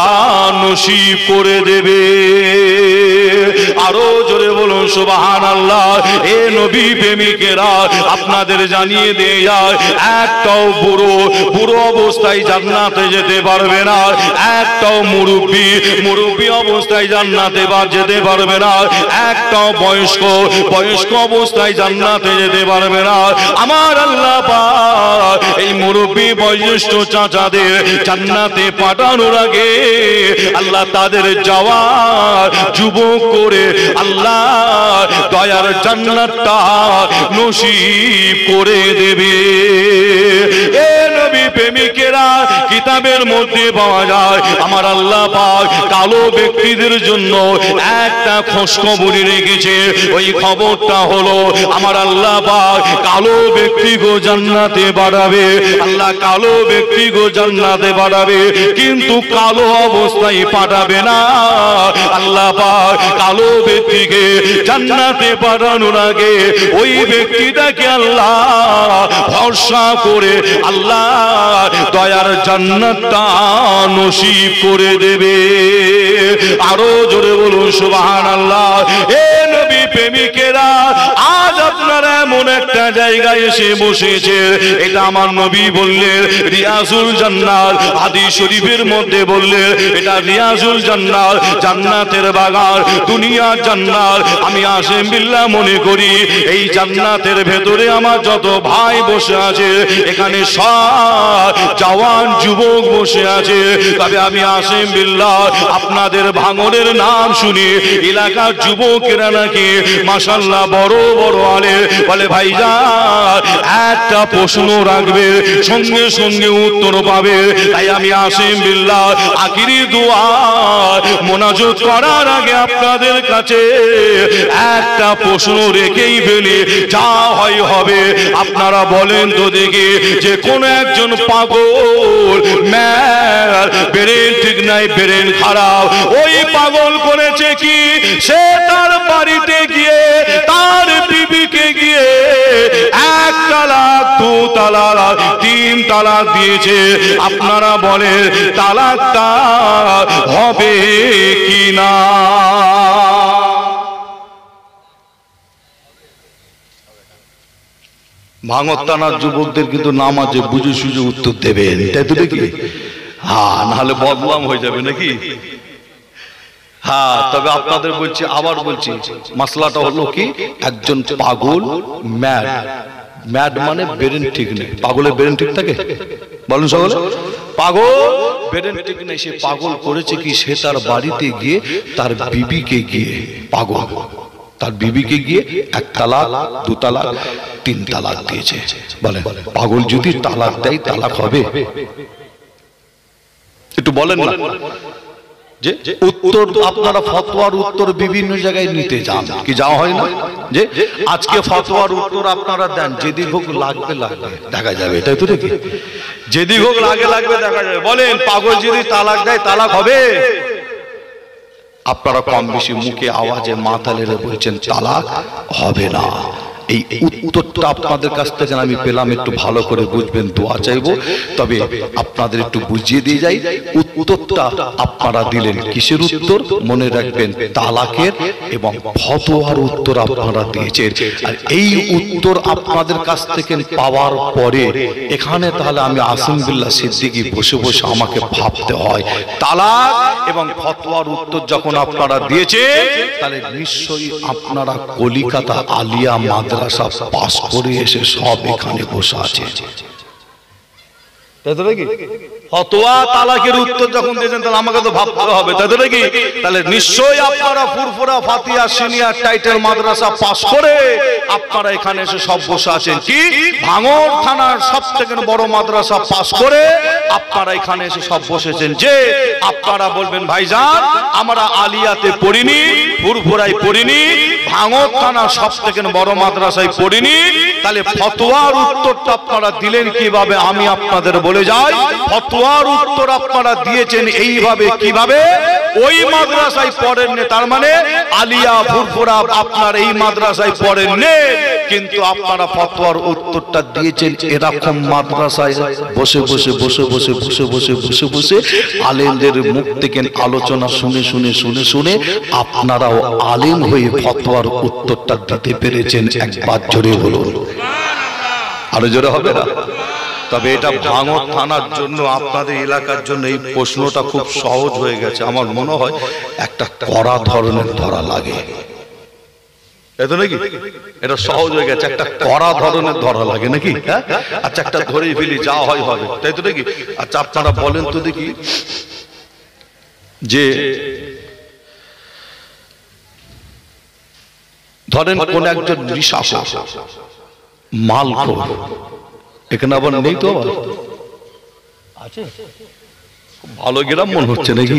নসিব করে দেবে। আরো জোরে বলুন সুবহানাল্লাহ। এ নবী প্রেমিকেরা আপনাদের জানিয়ে দেয়া একটাও বুড়ো অবস্থায় জান্নাতে যেতে পারবে না, একটাও মুরব্বী অবস্থায় জান্নাতে যেতে পারবে না, একটাও বয়স্ক অবস্থায় জান্নাতে যেতে পারবে না। আমার আল্লাহ পাক এই মুরব্বী বয়োজ্যেষ্ঠ চাচাদের জান্নাতে পাঠানোর আগে আল্লাহ তাদের যাওয়ার যুবক করে আল্লাহ দয়ার জান্নাতটা নসিব করে দেবে। এ নবী প্রেমিকেরা কিতাবের মধ্যে পাওয়া যায় আমার আল্লাহ পাক কালো ব্যক্তিদের জন্য একটা খোঁজখবরি রেখেছে। ওই খবরটা হলো আমার আল্লাহ পাক কালো ব্যক্তিগো জান্নাতে বাড়াবে। আল্লাহ কালো ব্যক্তিগো জান্নাতে বাড়াবে, কিন্তু কালো অবস্থায় পাঠাবে না। আল্লাহ পাক কালো ব্যক্তিকে জান্নাতে পাঠানোর আগে ওই ব্যক্তিটাকে আল্লাহ ভরসা করে আল্লাহ দয়ার জান্নাতটা নসিব করে দেবে। আরো জোরে বলুন সুবহানাল্লাহ। এ নবী প্রেমিকেরা আজ আপনারা এমন একটা জায়গায় এসে বসেছে, এটা আমার নবী বললেন রিয়াজুল জান্নাত, হাদিস শরীফের মধ্যে বললেন এটা রিয়াজুল জান্নাত, জান্নাতের বাগান, দুনিয়ার জান্নাত। আমি আসিম বিল্লাহ মনে করি এই জান্নাতের ভেতরে আমার যত ভাই বসে আছে এখানে সব জওয়ান যুবক বসে আছে। তবে আমি আসিম বিল্লাহ আপনাদের ভাঙনের নাম শুনি এলাকার যুবকেরা নাকি মাশাআল্লাহ বড় বড় আলে বলে ভাইজান একটা প্রশ্ন রাখবে সঙ্গে সঙ্গে উত্তর পাবে। তাই আমি আসিম বিল্লাহ আখিরি দোয়া মোনাজাত করার আগে আপনাদের কাছে একটা প্রশ্ন রেখেই ফেলি, যা হয় হবে। আপনারা বলেন তো দেখি যে কোন একজন পাগল ব্রেন ঠিক নাই, ব্রেন খারাপ, ওই পাগল করেছে কি সে তার বাড়িতে গিয়ে তার বিবিকে গিয়ে 1 তালাক 2 তালাক 3 তালাক দিয়েছে। আপনারা বলেন তালাকটা হবে কি না? ভাঙর থানার যুবকদের কিন্তু নামাজে বুঝে সুঝে উত্তর দেবেন, তাই তো দেখি? হ্যাঁ, নাহলে বদনাম হয়ে যাবে নাকি? হ্যাঁ, তবে আপনাদের বলছি, আবার বলছি, মাসলাটা হলো কি একজন পাগল ম্যাড মানে ব্রেন ঠিক নেই। পাগলের ব্রেন ঠিক থাকে? বলুন সকলে। পাগল ব্রেন ঠিক নেই, সে পাগল করেছে কি সে তার বাড়িতে গিয়ে তার বিবিকে গিয়ে তার বিবিকে গিয়ে 1 তালাক 2 তালাক 3 তালাক দিয়েছে। বলে পাগল যদি তালাক দেয় তালাক হবে? একটু বলেন না। যে উত্তর আপনারা ফতোয়ার উত্তর বিভিন্ন জায়গায় নিতে যান, কি যাওয়া হয় না? যে আজকে ফতোয়ার উত্তর আপনারা দেন, যেদিক হোক লাগবে দেখা যাবে, তাই তো দেখি? যেদিক হোক লাগবে দেখা যাবে। বলেন পাগল যদি তালাক দেয় তালাক হবে? আপনারা কম বেশি মুখে আওয়াজে মাথা নেড়ে বলছেন তালাক হবে না। এই উত্তরটা আপনাদের কাছ থেকে আমি পেলাম, একটু ভালো করে বুঝবেন, দোয়া চাইবো। তবে আপনাদের একটু বুঝিয়ে দিয়ে যাই, উত্তরটা আপনারা দিলেন কিসের উত্তর? মনে রাখবেন, তালাকের এবং ফতোয়ার উত্তর আপনারা দিয়েছেন। আর এই উত্তর আপনাদের কাছ থেকে পাওয়ার পরে এখানে তাহলে আমি আসিম বিল্লাহ সিদ্দিকী বসে বসে আমাকে ভাবতে হয়, তালাক এবং ফতোয়ার উত্তর যখন আপনারা দিয়েছেন, তাহলে নিশ্চয়ই আপনারা কলিকাতা আলিয়া মাদ্রাসা পাস করে এসে সব এখানে বসে আছেন। তাই তো নাকি? ফতোয়া তালাকের উত্তর যখন দিয়েছেন, তাহলে আমাকে তো ভাবতে হবে, তাই তো নাকি? তাহলে নিশ্চয়ই আপনারা ফুরফুরা ফাতিহা সিনিয়র টাইটেল মাদ্রাসা পাস করে আপনারা এখানে এসে সব বসে আছেন। কি ভাঙড় থানার সবথেকে বড় মাদ্রাসা পাস করে আপনারা এখানে এসে সব বসেছেন। যে আপনারা বলবেন, ভাইজান আমরা আলিয়াতে পড়িনি, ফুরফুরায় পড়িনি, ভাঙড় থানার সবথেকে বড় মাদ্রাসায় পড়িনি, তাহলে ফতোয়ার উত্তরটা আপনারা দিলেন কিভাবে? আমি আপনাদের বলে যাই, ফতোয়ার উত্তর আপনারা দিয়েছেন এইভাবে। কিভাবে? ওই মাদ্রাসায় পড়েননি, তার মানে আলিয়া ফুরফুরা আপনার এই মাদ্রাসায় পড়েননি, কিন্তু আপনারা ফতোয়ার উত্তরটা দিয়েছেন এরকম মাদ্রাসায় বসে বসে বসে বসে বসে বসে বসে বসে আলেমদের মুখ থেকে আলোচনা শুনে শুনে শুনে শুনে আপনারাও আলেম হয়ে ফতোয়ার উত্তরটা দিতে পেরেছেন। একবার জোরে বলুন, আরো জোরে হবে না? তবে এটা ভাঙড় থানার জন্য, আপনাদের এলাকার জন্য এই প্রশ্নটা খুব সহজ হয়ে গেছে। আমার মনে হয় একটা কড়া ধরনের ধরা লাগে, এত নাকি? এটা সহজ হয়ে গেছে, একটা কড়া ধরনের ধরা লাগে নাকি? হ্যাঁ, আচ্ছা একটা ধরেই ফেলি, যা হয় হবে, তাই তো নাকি? আচ্ছা আপনারা বলেন তো দেখি, যে ধরেন কোন একজন নিশাখোর মালখোর, এখানে আবার নেই তো? আবার আছে, ভালো গ্রাম মনে হচ্ছে নাকি?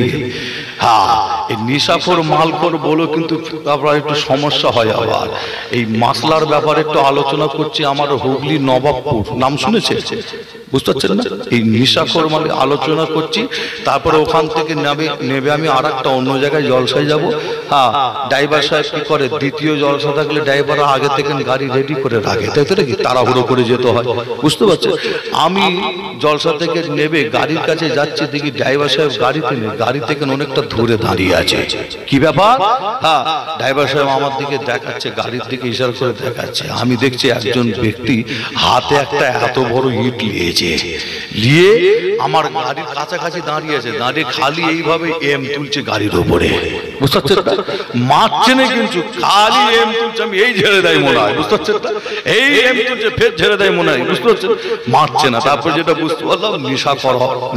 হ্যাঁ, এই নিশাখোর মালখোর বলো, কিন্তু তারপর একটু সমস্যা হয়। আবার এই মাসলার ব্যাপারে একটু আলোচনা করছি। আমার হুগলি নবাবপুর নাম শুনেছে? বুঝতে পারছেন না? এই নিশাখোর মানে আলোচনা করছি, তারপরে ওখান থেকে নেবে আমি আর একটা অন্য জায়গায় জলসায় যাব। হ্যাঁ, ড্রাইভার সাহেব কি করে, দ্বিতীয় জলসা থাকলে ড্রাইভার আগে থেকে গাড়ি রেডি করে রাখে, তাই তো নাকি? তাড়াহুড়ো করে যেতে হয়, বুঝতে পারছেন? আমি জলসা থেকে নেবে গাড়ির কাছে যাচ্ছি, দেখি ড্রাইভার সাহেব গাড়িতে নেই, গাড়ি থেকে অনেকটা দূরে দাঁড়িয়ে আছে। কি ব্যাপার? হ্যাঁ, ড্রাইভার সাহেব আমার দিকে দেখাচ্ছে, গাড়ির দিকে ইশারা করে দেখাচ্ছে। আমি দেখছি একজন ব্যক্তি হাতে একটা এত বড় ইট নিয়ে আমার গাড়ির কাছাকাছি দাঁড়িয়েছে, দাঁড়িয়ে খালি এইভাবে এম তুলছে গাড়ির উপরে, বুঝতে পারছেন? মারছে না কিন্তু, খালি এম তুলছে। আমি এই ঝেড়ে দেয় মনে হয়, বুঝতে পারছেন? এই এম তুলছে, ফের ঝেড়ে দেয় মনে হয়, বুঝতে পারছেন? মারছে না। তারপর যেটা বুঝতে পারলাম,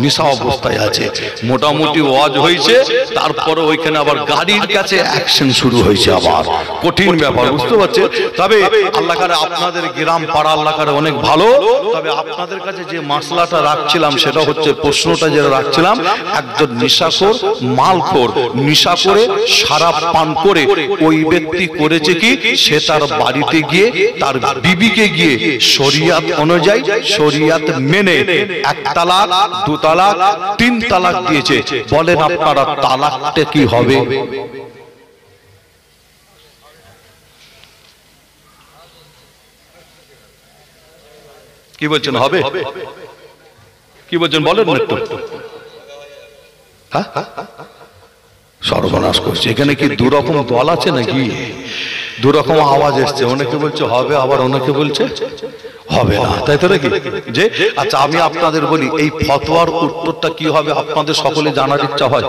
নিশা অবস্থায় আছে। মোটামুটি ওয়াজ হয়েছে, তারপরে ওইখানে আবার গাড়ির কাছে অ্যাকশন শুরু হয়েছে। আবার কঠিন ব্যাপার, বুঝতে পারছেন? তবে আল্লাহ করে আপনাদের গ্রাম পাড়া আল্লাহ করে অনেক ভালো। তবে আপনাদের কাছে যে মাসলাটা রাখছিলাম, সেটা হচ্ছে, প্রশ্নটা যেটা রাখছিলাম, একজন নিশাখোর মালখোর, নিশা করে শরাব পান করে ওই ব্যক্তি করেছে কি, সে তার বাড়িতে গিয়ে তার বিবিকে গিয়ে শরিয়াত অনুযায়ী, শরিয়াত মেনে এক তালাক, দু তালাক, তিন তালাক দিয়েছে। বলেন আপনারা তালাকটা কি হবে? কি বলছেন, হবে? কি বলছেন বলেন একটু। হ্যাঁ, সর্বনাশ করছে। এখানে কি দুরকম দল আছে নাকি? দুরকম আওয়াজ এসছে, অনেকে বলছে হবে, আবার অনেকে বলছে হবে না, তাই তো নাকি? যে আচ্ছা আমি আপনাদের বলি, এই ফতোয়ার উত্তরটা কি হবে আপনাদের সকলে জানার ইচ্ছা হয়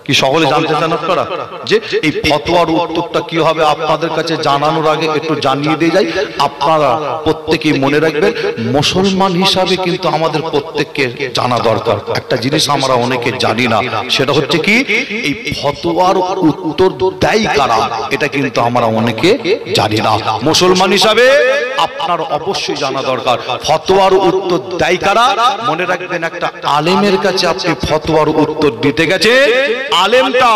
কি? সকলে জানতে চান আপনারা যে এই ফতোয়ার উত্তরটা কি হবে? আপনাদের কাছে জানানোর আগে একটু জানিয়ে দিয়ে যাই, আপনারা প্রত্যেকেই মনে রাখবেন, মুসলমান হিসাবে কিন্তু আমাদের প্রত্যেককে জানা দরকার একটা জিনিস, আমরা অনেকে জানি না। সেটা হচ্ছে কি, এই ফতোয়ার উত্তর দেয় কারা, এটা কিন্তু আমরা অনেকে জানি না। মুসলমান হিসাবে আপনার অবশ্যই জানা দরকার, ফতোয়ার উত্তর দেয় কারা। মনে রাখবেন, একটা আলেমের কাছে আপনি ফতোয়ার উত্তর দিতে গেছে, আলেমটা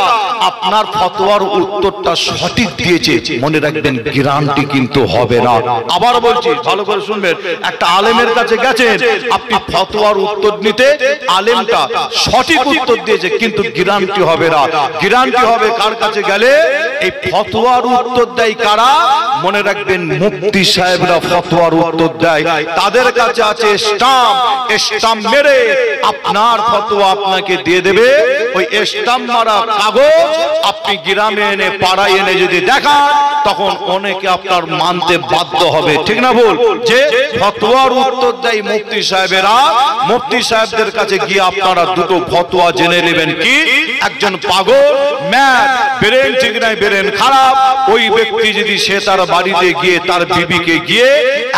আপনার ফতোয়ার উত্তরটা সঠিক দিয়েছে, মনে রাখবেন গ্যারান্টি কিন্তু হবে না। আবার বলছি, ভালো করে শুনবেন, একটা আলেমের কাছে গেছেন, আপনি ফতোয়ার উত্তর নিতে, আলেমটা সঠিক উত্তর দিয়েছে, কিন্তু গ্যারান্টি হবে না। গ্যারান্টি হবে কার কাছে গেলে? এই ফতোয়ার উত্তর দেয় কারা? মনে রাখবেন মুফতি সাহেবরা ফতোয়ার উত্তর দেয়, তাদের কাছে আছে স্টাম্প। স্টাম্প মেরে আপনার ফতোয়া আপনাকে দিয়ে দেবে। ওই স্টাম্প মারা কাগজ আপনি গ্রামে এনে, পাড়ায় এনে যদি দেখান, তখন অনেকে আপনার মানতে বাধ্য হবে। ঠিক না ভুল? যে ফতোয়ার উত্তর দেয় মুফতি সাহেবেরা, মুফতি সাহেবদের কাছে গিয়ে আপনারা দুটো ফতোয়া জেনে নেবেন। কি? একজন পাগল, ম্যাড, ব্রেন ঠিক নাই, ব্রেন খারাপ, ওই ব্যক্তি যদি সে তার বাড়িতে গিয়ে তার বিবিকে গিয়ে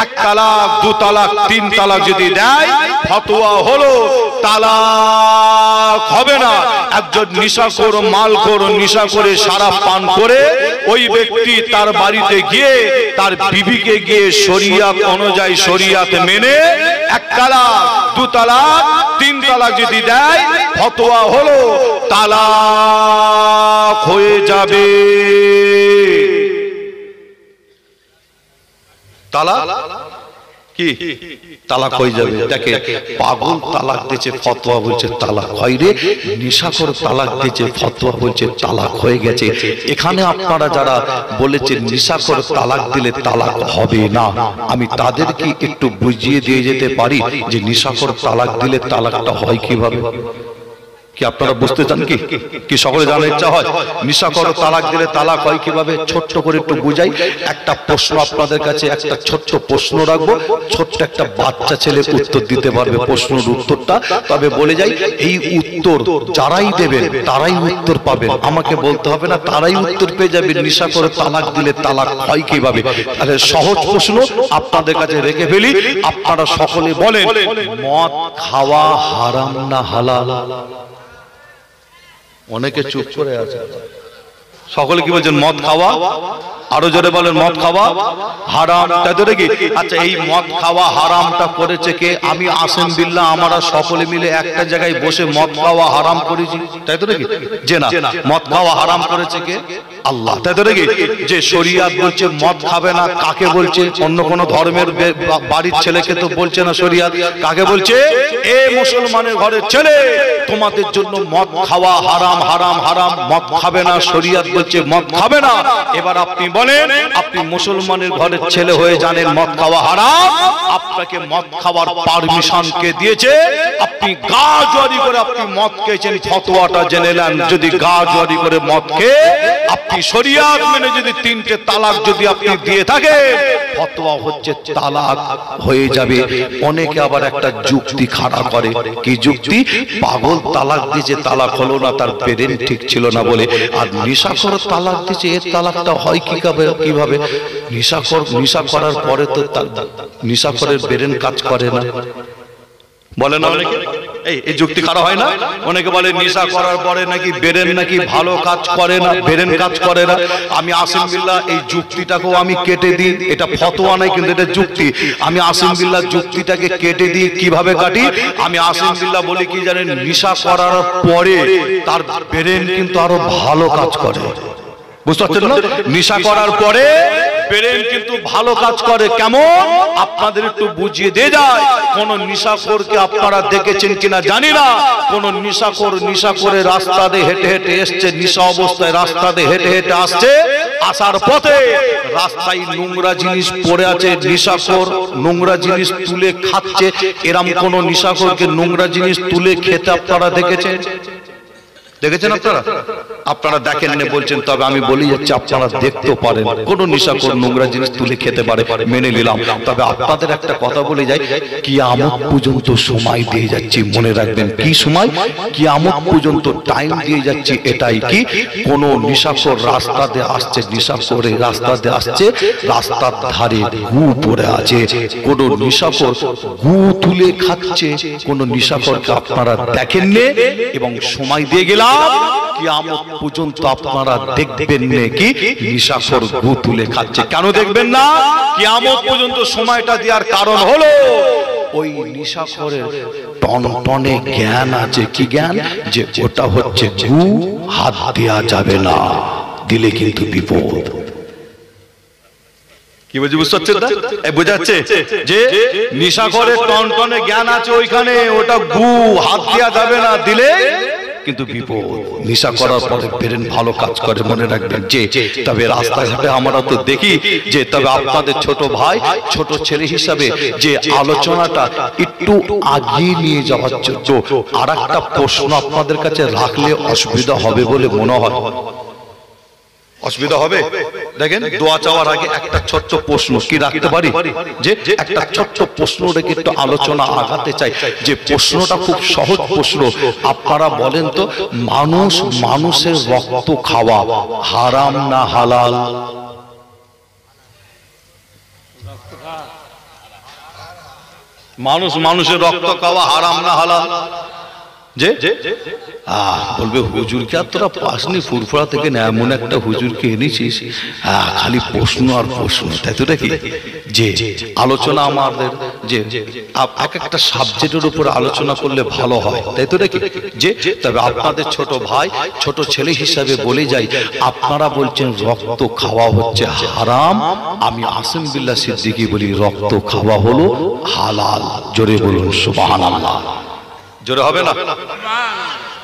1 তালাক 2 তালাক 3 তালাক যদি দেয়, ফতোয়া হলো তালাক হবে না। একজন নিশাখোর, মালখোর, নিশা করে শরাব পান করে ওই ব্যক্তি তার বাড়িতে গিয়ে তার বিবিকে গিয়ে শরিয়াত অনুযায়ী, শরিয়াত মেনে 1 তালাক 2 তালাক 3 তালাক যদি দেয়, ফতোয়া হলো তালাক হয়ে যাবে। তালাক কি? তালাক হয়ে যাবে। দেখে পাগল তালাক দিয়েছে, ফতোয়া বলছে তালাক হয় রে। নেশাখোর তালাক দিয়েছে, ফতোয়া বলছে তালাক হয়ে গেছে। এখানে আপনারা যারা বলেছেন নেশাখোর তালাক দিলে তালাক হবে না, আমি তাদেরকে একটু বুঝিয়ে দিয়ে যেতে পারি যে নেশাখোর তালাক দিলে তালাকটা হয় কিভাবে। কি আপনারা বুঝতে চান? কি কি সকলে জানার ইচ্ছা হয়? নিশাখোর তালাক দিলে তালাক হয় কিভাবে? ছোট্ট করে একটু বুঝাই। একটা প্রশ্ন আপনাদের কাছে, একটা ছোট্ট প্রশ্ন রাখবো, ছোট্ট একটা বাচ্চা ছেলে উত্তর দিতে পারবে প্রশ্নের উত্তরটা। তবে বলে যাই, এই উত্তর যারাই দেবেন তারাই উত্তর পাবেন, আমাকে বলতে হবে না, তারাই উত্তর পেয়ে যাবেন নিশাখোর তালাক দিলে তালাক হয় কিভাবে। তাহলে সহজ প্রশ্ন আপনাদের কাছে রেখে ফেলি, আপনারা সকলে বলেন, মদ খাওয়া হারাম না হালাল? অনেকে চুপ করে আছে, সকলে কি বলছেন? মদ খাওয়া। আরো জোরে বলেন, মদ খাওয়া হারাম। তাই তো নাকি? আচ্ছা, এই মদ খাওয়া হারামটা করেছে কে? আমি আসেম বিল্লাহ আমরা সকলে মিলে একটা জায়গায় বসে মদ খাওয়া হারাম করেছি, তাই তো নাকি? যে না, মদ খাওয়া হারাম করেছে কে? আল্লাহ। তাই তো নাকি? যে শরিয়াত বলছে মদ খাবে না, কাকে বলছে? অন্য কোন ধর্মের বাড়ির ছেলেকে তো বলছে না শরিয়াত। কাকে বলছে? এ মুসলমানের ঘরের ছেলে, তোমাদের জন্য মদ খাওয়া হারাম, হারাম, হারাম, মদ খাবে না। শরিয়াত বলছে মদ খাবে না। এবার আপনি বলেন, আপনি মুসলমানের ঘরের ছেলে হয়ে জানেন মদ খাওয়া হারাম, আপনাকে মদ খাওয়ার পারমিশন কে দিয়েছে? আপনি গা জোয়ারি করে আপনি মদ খেয়েছেন, ফতোয়াটা জেনে নেন। যদি গা জোয়ারি করে মদ খেয়ে আপনি শরিয়াত মেনে যদি 3টে তালাক যদি আপনি দিয়ে থাকেন, ফতোয়া হচ্ছে তালাক হয়ে যাবে। অনেকে আবার একটা যুক্তি খাড়া করে। কি যুক্তি? পাগল তালাক দিয়েছে, তালাক হলো না, তার ব্রেন ঠিক ছিল না বলে। আর নেশাখোর তালাক দিয়েছে, এর তালাকটা হয় কিভাবে? নেশা করার পরে তো নেশাখোরের ব্রেন কাজ করে না, বলে না অনেকে। এই যুক্তি খারাপ হয় না? অনেকে বলে নেশা করার পরে নাকি ব্রেন নাকি ভালো কাজ করে না, ব্রেন কাজ করে না। আমি আসিম বিল্লাহ এই যুক্তিটাকেও আমি কেটে দিই। এটা ফতোয়া নাই, কিন্তু এটা যুক্তি। আমি আসিম বিল্লাহ যুক্তিটাকে কেটে দিই। কিভাবে কাটি? আমি আসিম বিল্লাহ বলি কি জানেন? নেশা করার পরে তার ব্রেন কিন্তু আরো ভালো কাজ করে। বুঝতে পারছেন না? নেশা করার পরে ব্রেন কিন্তু ভালো কাজ করে। কেমন? আপনাদের একটু বুঝিয়ে দিয়ে যায়। কোন নেশাখোরকে আপনারা দেখেছেন কিনা জানি না, কোন নেশাখোর নেশা করে রাস্তা দিয়ে হেঁটে হেঁটে এসছে, নেশা অবস্থায় রাস্তা দিয়ে হেঁটে হেঁটে আসছে, আসার পথে রাস্তায় নোংরা জিনিস পড়ে আছে, নেশাখোর নোংরা জিনিস তুলে খাচ্ছে। এরম কোন নেশাখোরকে নোংরা জিনিস তুলে খেতে আপনারা দেখেছেন? দেখেছেন আপনারা? আপনারা দেখেন না বলছেন, তবে আমি বলি যাচ্ছি আপনারা দেখতেও পারেন। কোন নেশাখোর নোংরা জিনিস তুলে খেতে পারে, মেনে নিলাম। তবে আপনাদের একটা কথা বলে যাই, কিয়ামত পর্যন্ত সময় দিয়ে যাচ্ছি, মনে রাখবেন। কি সময়? কিয়ামত পর্যন্ত টাইম দিয়ে যাচ্ছি। এটাই কি? কোন নেশাখোর রাস্তাতে আসছে, নেশাখোরে রাস্তাতে আসছে, রাস্তার ধারে গু পড়ে আছে, কোন নেশাখোর গু তুলে খাচ্ছে, কোন নেশাখোরকে আপনারা দেখেননি এবং সময় দিয়ে গেলাম। কিয়ামত পর্যন্ত আপনারা দেখবেন নাকি নেশাখোর গু তুলে খাচ্ছে। কেন দেখবেন না? কিয়ামত পর্যন্ত সময়টা দেওয়ার কারণ হলো ওই নিশাখোরের টনটনে জ্ঞান আছে। কি জ্ঞান? যে ওটা হচ্ছে গু, হাত দেওয়া যাবে না, দিলে কিন্তু বিপদ। কি বলছি বুঝতে পারছেন না? বোঝাচ্ছে যে নিশাখোরের টনটনে জ্ঞান আছে ওইখানে, ওটা গু, হাত দেওয়া যাবে না, দিলে কিন্তু বিপদ। নেশা করার পরে ব্রেন ভালো কাজ করে, মনে রাখবেন। যে তবে রাস্তাঘাটে আমরা তো দেখি যে, তবে আপনাদের ছোট ভাই ছোট ছেলে হিসাবে যে আলোচনাটা একটু আগিয়ে নিয়ে যাওয়ার জন্য আর একটা প্রশ্ন আপনাদের কাছে রাখলে অসুবিধা হবে বলে মনে হয়। অসুবিধা হবে? দেখেন, দোয়া চাওয়ার আগে একটা ছোট্ট প্রশ্ন কি রাখতে পারি? যে একটা ছোট্ট প্রশ্ন রেখে একটু আলোচনা আগাতে চাই। যে প্রশ্নটা খুব সহজ প্রশ্ন। আপনারা বলেন তো, মানুষের রক্ত খাওয়া হারাম না হালাল? মানুষের রক্ত খাওয়া হারাম না হালাল? যে বলবে হুজুর কি আর তোরা পাসনি ফুরফুরা থেকে না, এমন একটা হুজুরকে এনেছিস, খালি প্রশ্ন আর প্রশ্ন, তাই তো নাকি? যে আলোচনা আমাদের যে এক একটা সাবজেক্টের উপর আলোচনা করলে ভালো হয়, তাই তো নাকি? যে তবে আপনাদের ছোট ভাই ছোট ছেলে হিসাবে বলে যাই, আপনারা বলছেন রক্ত খাওয়া হচ্ছে হারাম, আমি আসিম বিল্লাহ সিদ্দিকী বলি রক্ত খাওয়া হলো হালাল। জোরে বলুন সুবহানাল্লাহ। জোরে হবে না?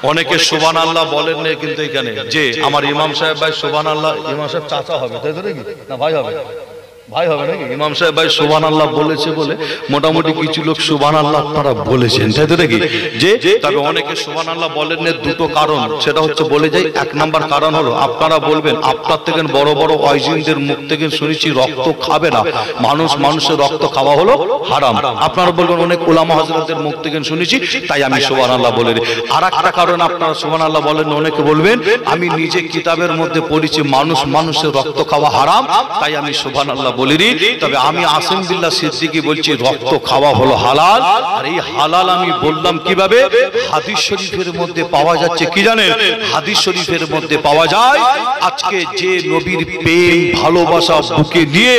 অনেকে সুবহানাল্লাহ বলেন না, কিন্তু এখানে যে আমার ইমাম সাহেব ভাই সুবহানাল্লাহ, ইমাম সাহেব চাচা হবে, তাই তো নাকি? না ভাই হবে? ভাই হবে নাকি? ইমাম সাহেব ভাই সুবহানাল্লাহ বলেছে বলে মোটামুটি কিছু লোক সুবহানাল্লাহ আপনারা বলেছেন, তাই তো নাকি? যে তবে অনেকে সুবহানাল্লাহ বলেন না, দুটো কারণ। সেটা হচ্ছে বলে যাই, এক নাম্বার কারণ হলো আপনারা বলবেন আপনার থেকে বড় বড় ওয়াইজিনদের মুখ থেকে শুনেছি রক্ত খাবে না, মানুষের রক্ত খাওয়া হলো হারাম। আপনারা বলবেন অনেক উলামা হযরতের মুখ থেকে শুনেছি, তাই আমি সুবহানাল্লাহ বলে দিই। আর একটা কারণ আপনারা সুবহানাল্লাহ বলেন, অনেকে বলবেন আমি নিজে কিতাবের মধ্যে পড়েছি মানুষের রক্ত খাওয়া হারাম, তাই আমি সুবহানাল্লাহ বলি। তবে আমি আসিম বিল্লাহ সিদ্দিকী বলছি রক্ত খাওয়া হলো হালাল। আর এই হালাল আমি বললাম কিভাবে? হাদিস শরীফের মধ্যে পাওয়া যাচ্ছে। কি জানেন? হাদিস শরীফের মধ্যে পাওয়া যায়, আজকে যে নবীর প্রেম ভালোবাসা বুকে নিয়ে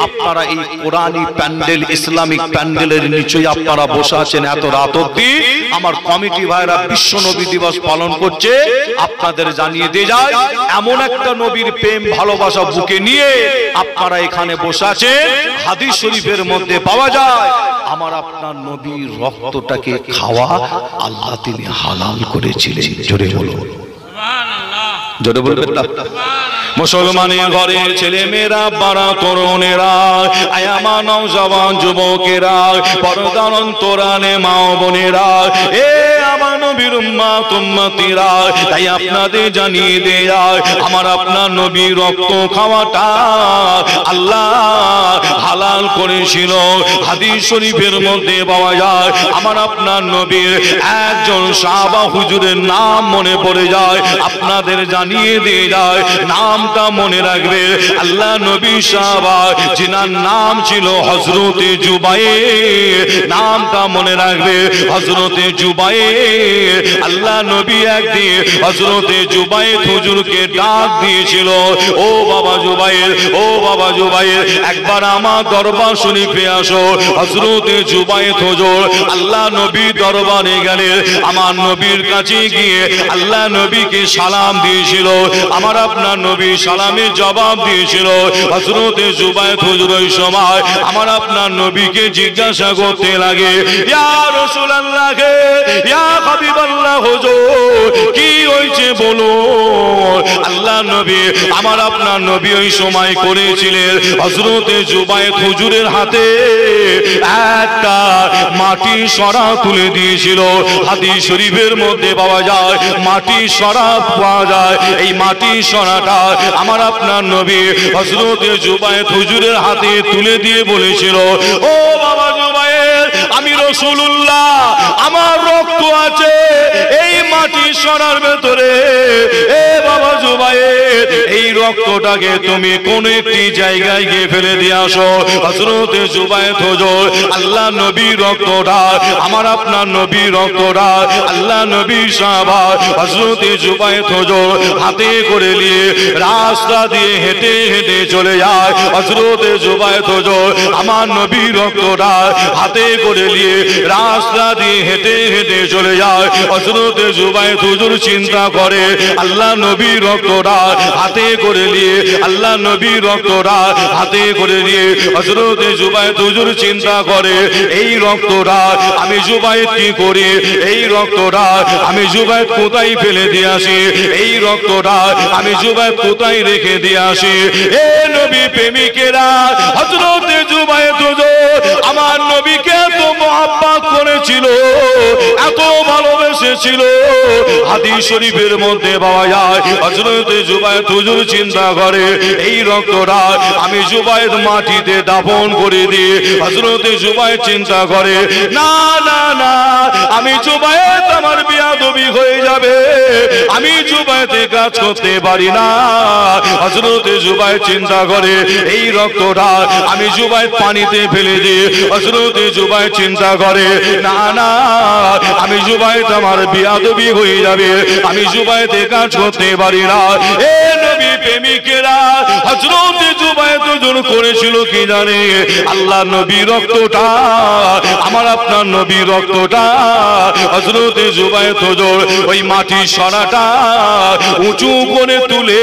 আপনারা এই কোরআনী প্যান্ডেল, ইসলামিক প্যান্ডেলের নিচে আপনারা বসে আছেন এত রাত অবধি, আমার কমিটি ভাইরা বিশ্ব নবী দিবস পালন করছে, আপনাদের জানিয়ে দিয়ে যায়, এমন একটা নবীর প্রেম ভালোবাসা বুকে নিয়ে আপনারা এখানে বসে আছেন, হাদিস শরীফের মধ্যে পাওয়া যায় আমার আপনার নবীর রক্তটাকে খাওয়া আল্লাহ তিনি হালাল করেছিলেন। জোরে বলুন সুবহানাল্লাহ। জোরে বলবেন না? মুসলমানের ঘরের ছেলে মেয়েরা, বাড়া তরুণেরা, আয়ামা নওজওয়ান যুবকেরা, পর্দার অন্তরালে মা বোনেরা, এ আমার নবীর উম্মত উম্মতিরা, তাই আপনাদের জানিয়ে দেয় আমার আপনার নবীর রক্ত খাওয়াটা আল্লাহ হালাল করেছিল। হাদিস শরীফের মধ্যে পাওয়া যায় আমার আপনার নবীর একজন সাহাবা হুজুরের নাম মনে পড়ে যায়, আপনাদের জানিয়ে দিয়ে যায়, নামটা মনে রাখবে। আল্লাহ নবী সাহাবা যিনার নাম ছিল হযরতে জুবাইর, নামটা মনে রাখবে হযরতে জুবাইর। আল্লাহ নবী একদিন হযরতে জুবাইর হুজুরকে ডাক দিয়েছিল, ও বাবা জুবাইর, ও বাবা জুবাইর, একবার আমার দরবার শরীফে আসো। হযরতে জুবাইর হুজুর আল্লাহ নবী দরবারে গেলেন, আমার নবীর কাছে গিয়ে আল্লাহ নবীকে সালাম দিয়েছিল, আমার আপনার নবী সালামের জবাব দিয়েছিল। হযরতে জুবাইর হুজুর ওই সময় আমার আপনার নবীকে জিজ্ঞাসা করতে লাগে, ইয়া রাসূলুল্লাহ, ইয়া হাবিবাল্লাহ হুজুর, কি হয়েছে বলুন। আল্লাহ নবী আমার আপনার নবী ওই সময় করেছিলেন হযরতে জুবাইর হুজুরের হাতে একটা মাটি সরা তুলে দিয়েছিল। হাদিস শরীফের মধ্যে পাওয়া যায় মাটি সরা পাওয়া যায়। এই মাটি সরাটা আমার আপনার নবী হযরতে জুবাইর হুজুরের হাতে তুলে দিয়ে বলেছিল, ও বাবা জুবাইর, আমি রাসূলুল্লাহ আমার রক্ত আছে এই মাটি সরার ভেতরে। এ বাবা জুবায়ের এই রক্তটাকে তুমি কোন একটি জায়গায় গিয়ে ফেলে দিয়ে আসো। হযরত জুবায়ের হুজুর আল্লাহ নবীর রক্তটা, আমার আপনার নবীর রক্তটা আল্লাহ নবীর সাহাবা হযরত জুবায়ের হুজুর হাতে করে নিয়ে রাস্তা দিয়ে হেঁটে হেঁটে চলে যায়। হযরত জুবায়ের হুজুর আমার নবীর রক্তটা হাতে করে নিয়ে রাস্তা দিয়ে হেঁটে হেঁটে চলে যায়। হযরত জুবায়ের হুজুর চিন্তা করে আল্লাহ নবীর রক্তটা হাতে করে নিয়ে, আল্লাহ নবীর রক্তটা হাতে করে নিয়ে হযরত জুবায়ের হুজুর চিন্তা করে এই রক্তটা আমি জুবায়ের কি করি, এই রক্তটা আমি জুবায়ের কোথায় ফেলে দিয়ে আসি, এই রক্তটা আমি জুবায়ের কোথায় রেখে দিয়ে আসি। এ নবী প্রেমিকেরা, হযরত জুবায়ের হুজুর আমার নবীকে এত মহব্বত করেছিল, এত ভালোবেসেছিল। হাদিস শরীফের মধ্যে পাওয়া যায় হযরত জুবায়ের হুজুর চিন্তা করে এই রক্তটা আমি জুবায়ের মাটিতে দাফন করে দিই। হযরত জুবায়ের চিন্তা করে না না না, আমি জুবায়ের আমার বিয়াদবি হয়ে যাবে, আমি জুবায়েতে কাজ করতে পারি না। হযরত জুবায়ের চিন্তা করে এই রক্তটা আমি জুবায়ের পানিতে ফেলে দিই। হযরত জুবায়ের চিন্তা করে না না, আমি জুবায়ের আমার বিয়াদবি হয়ে যাবে, আমি জুবায়েতে কাজ করতে পারি না। এ নবী প্রেমিকেরা, হযরত জুবায়ের হুজুর করেছিল কি জানে, আল্লাহ নবীর রক্তটা, আমার আপনার নবীর রক্তটা হযরত জুবায়ের হুজুর ওই মাটি সরাটা উঁচু করে তুলে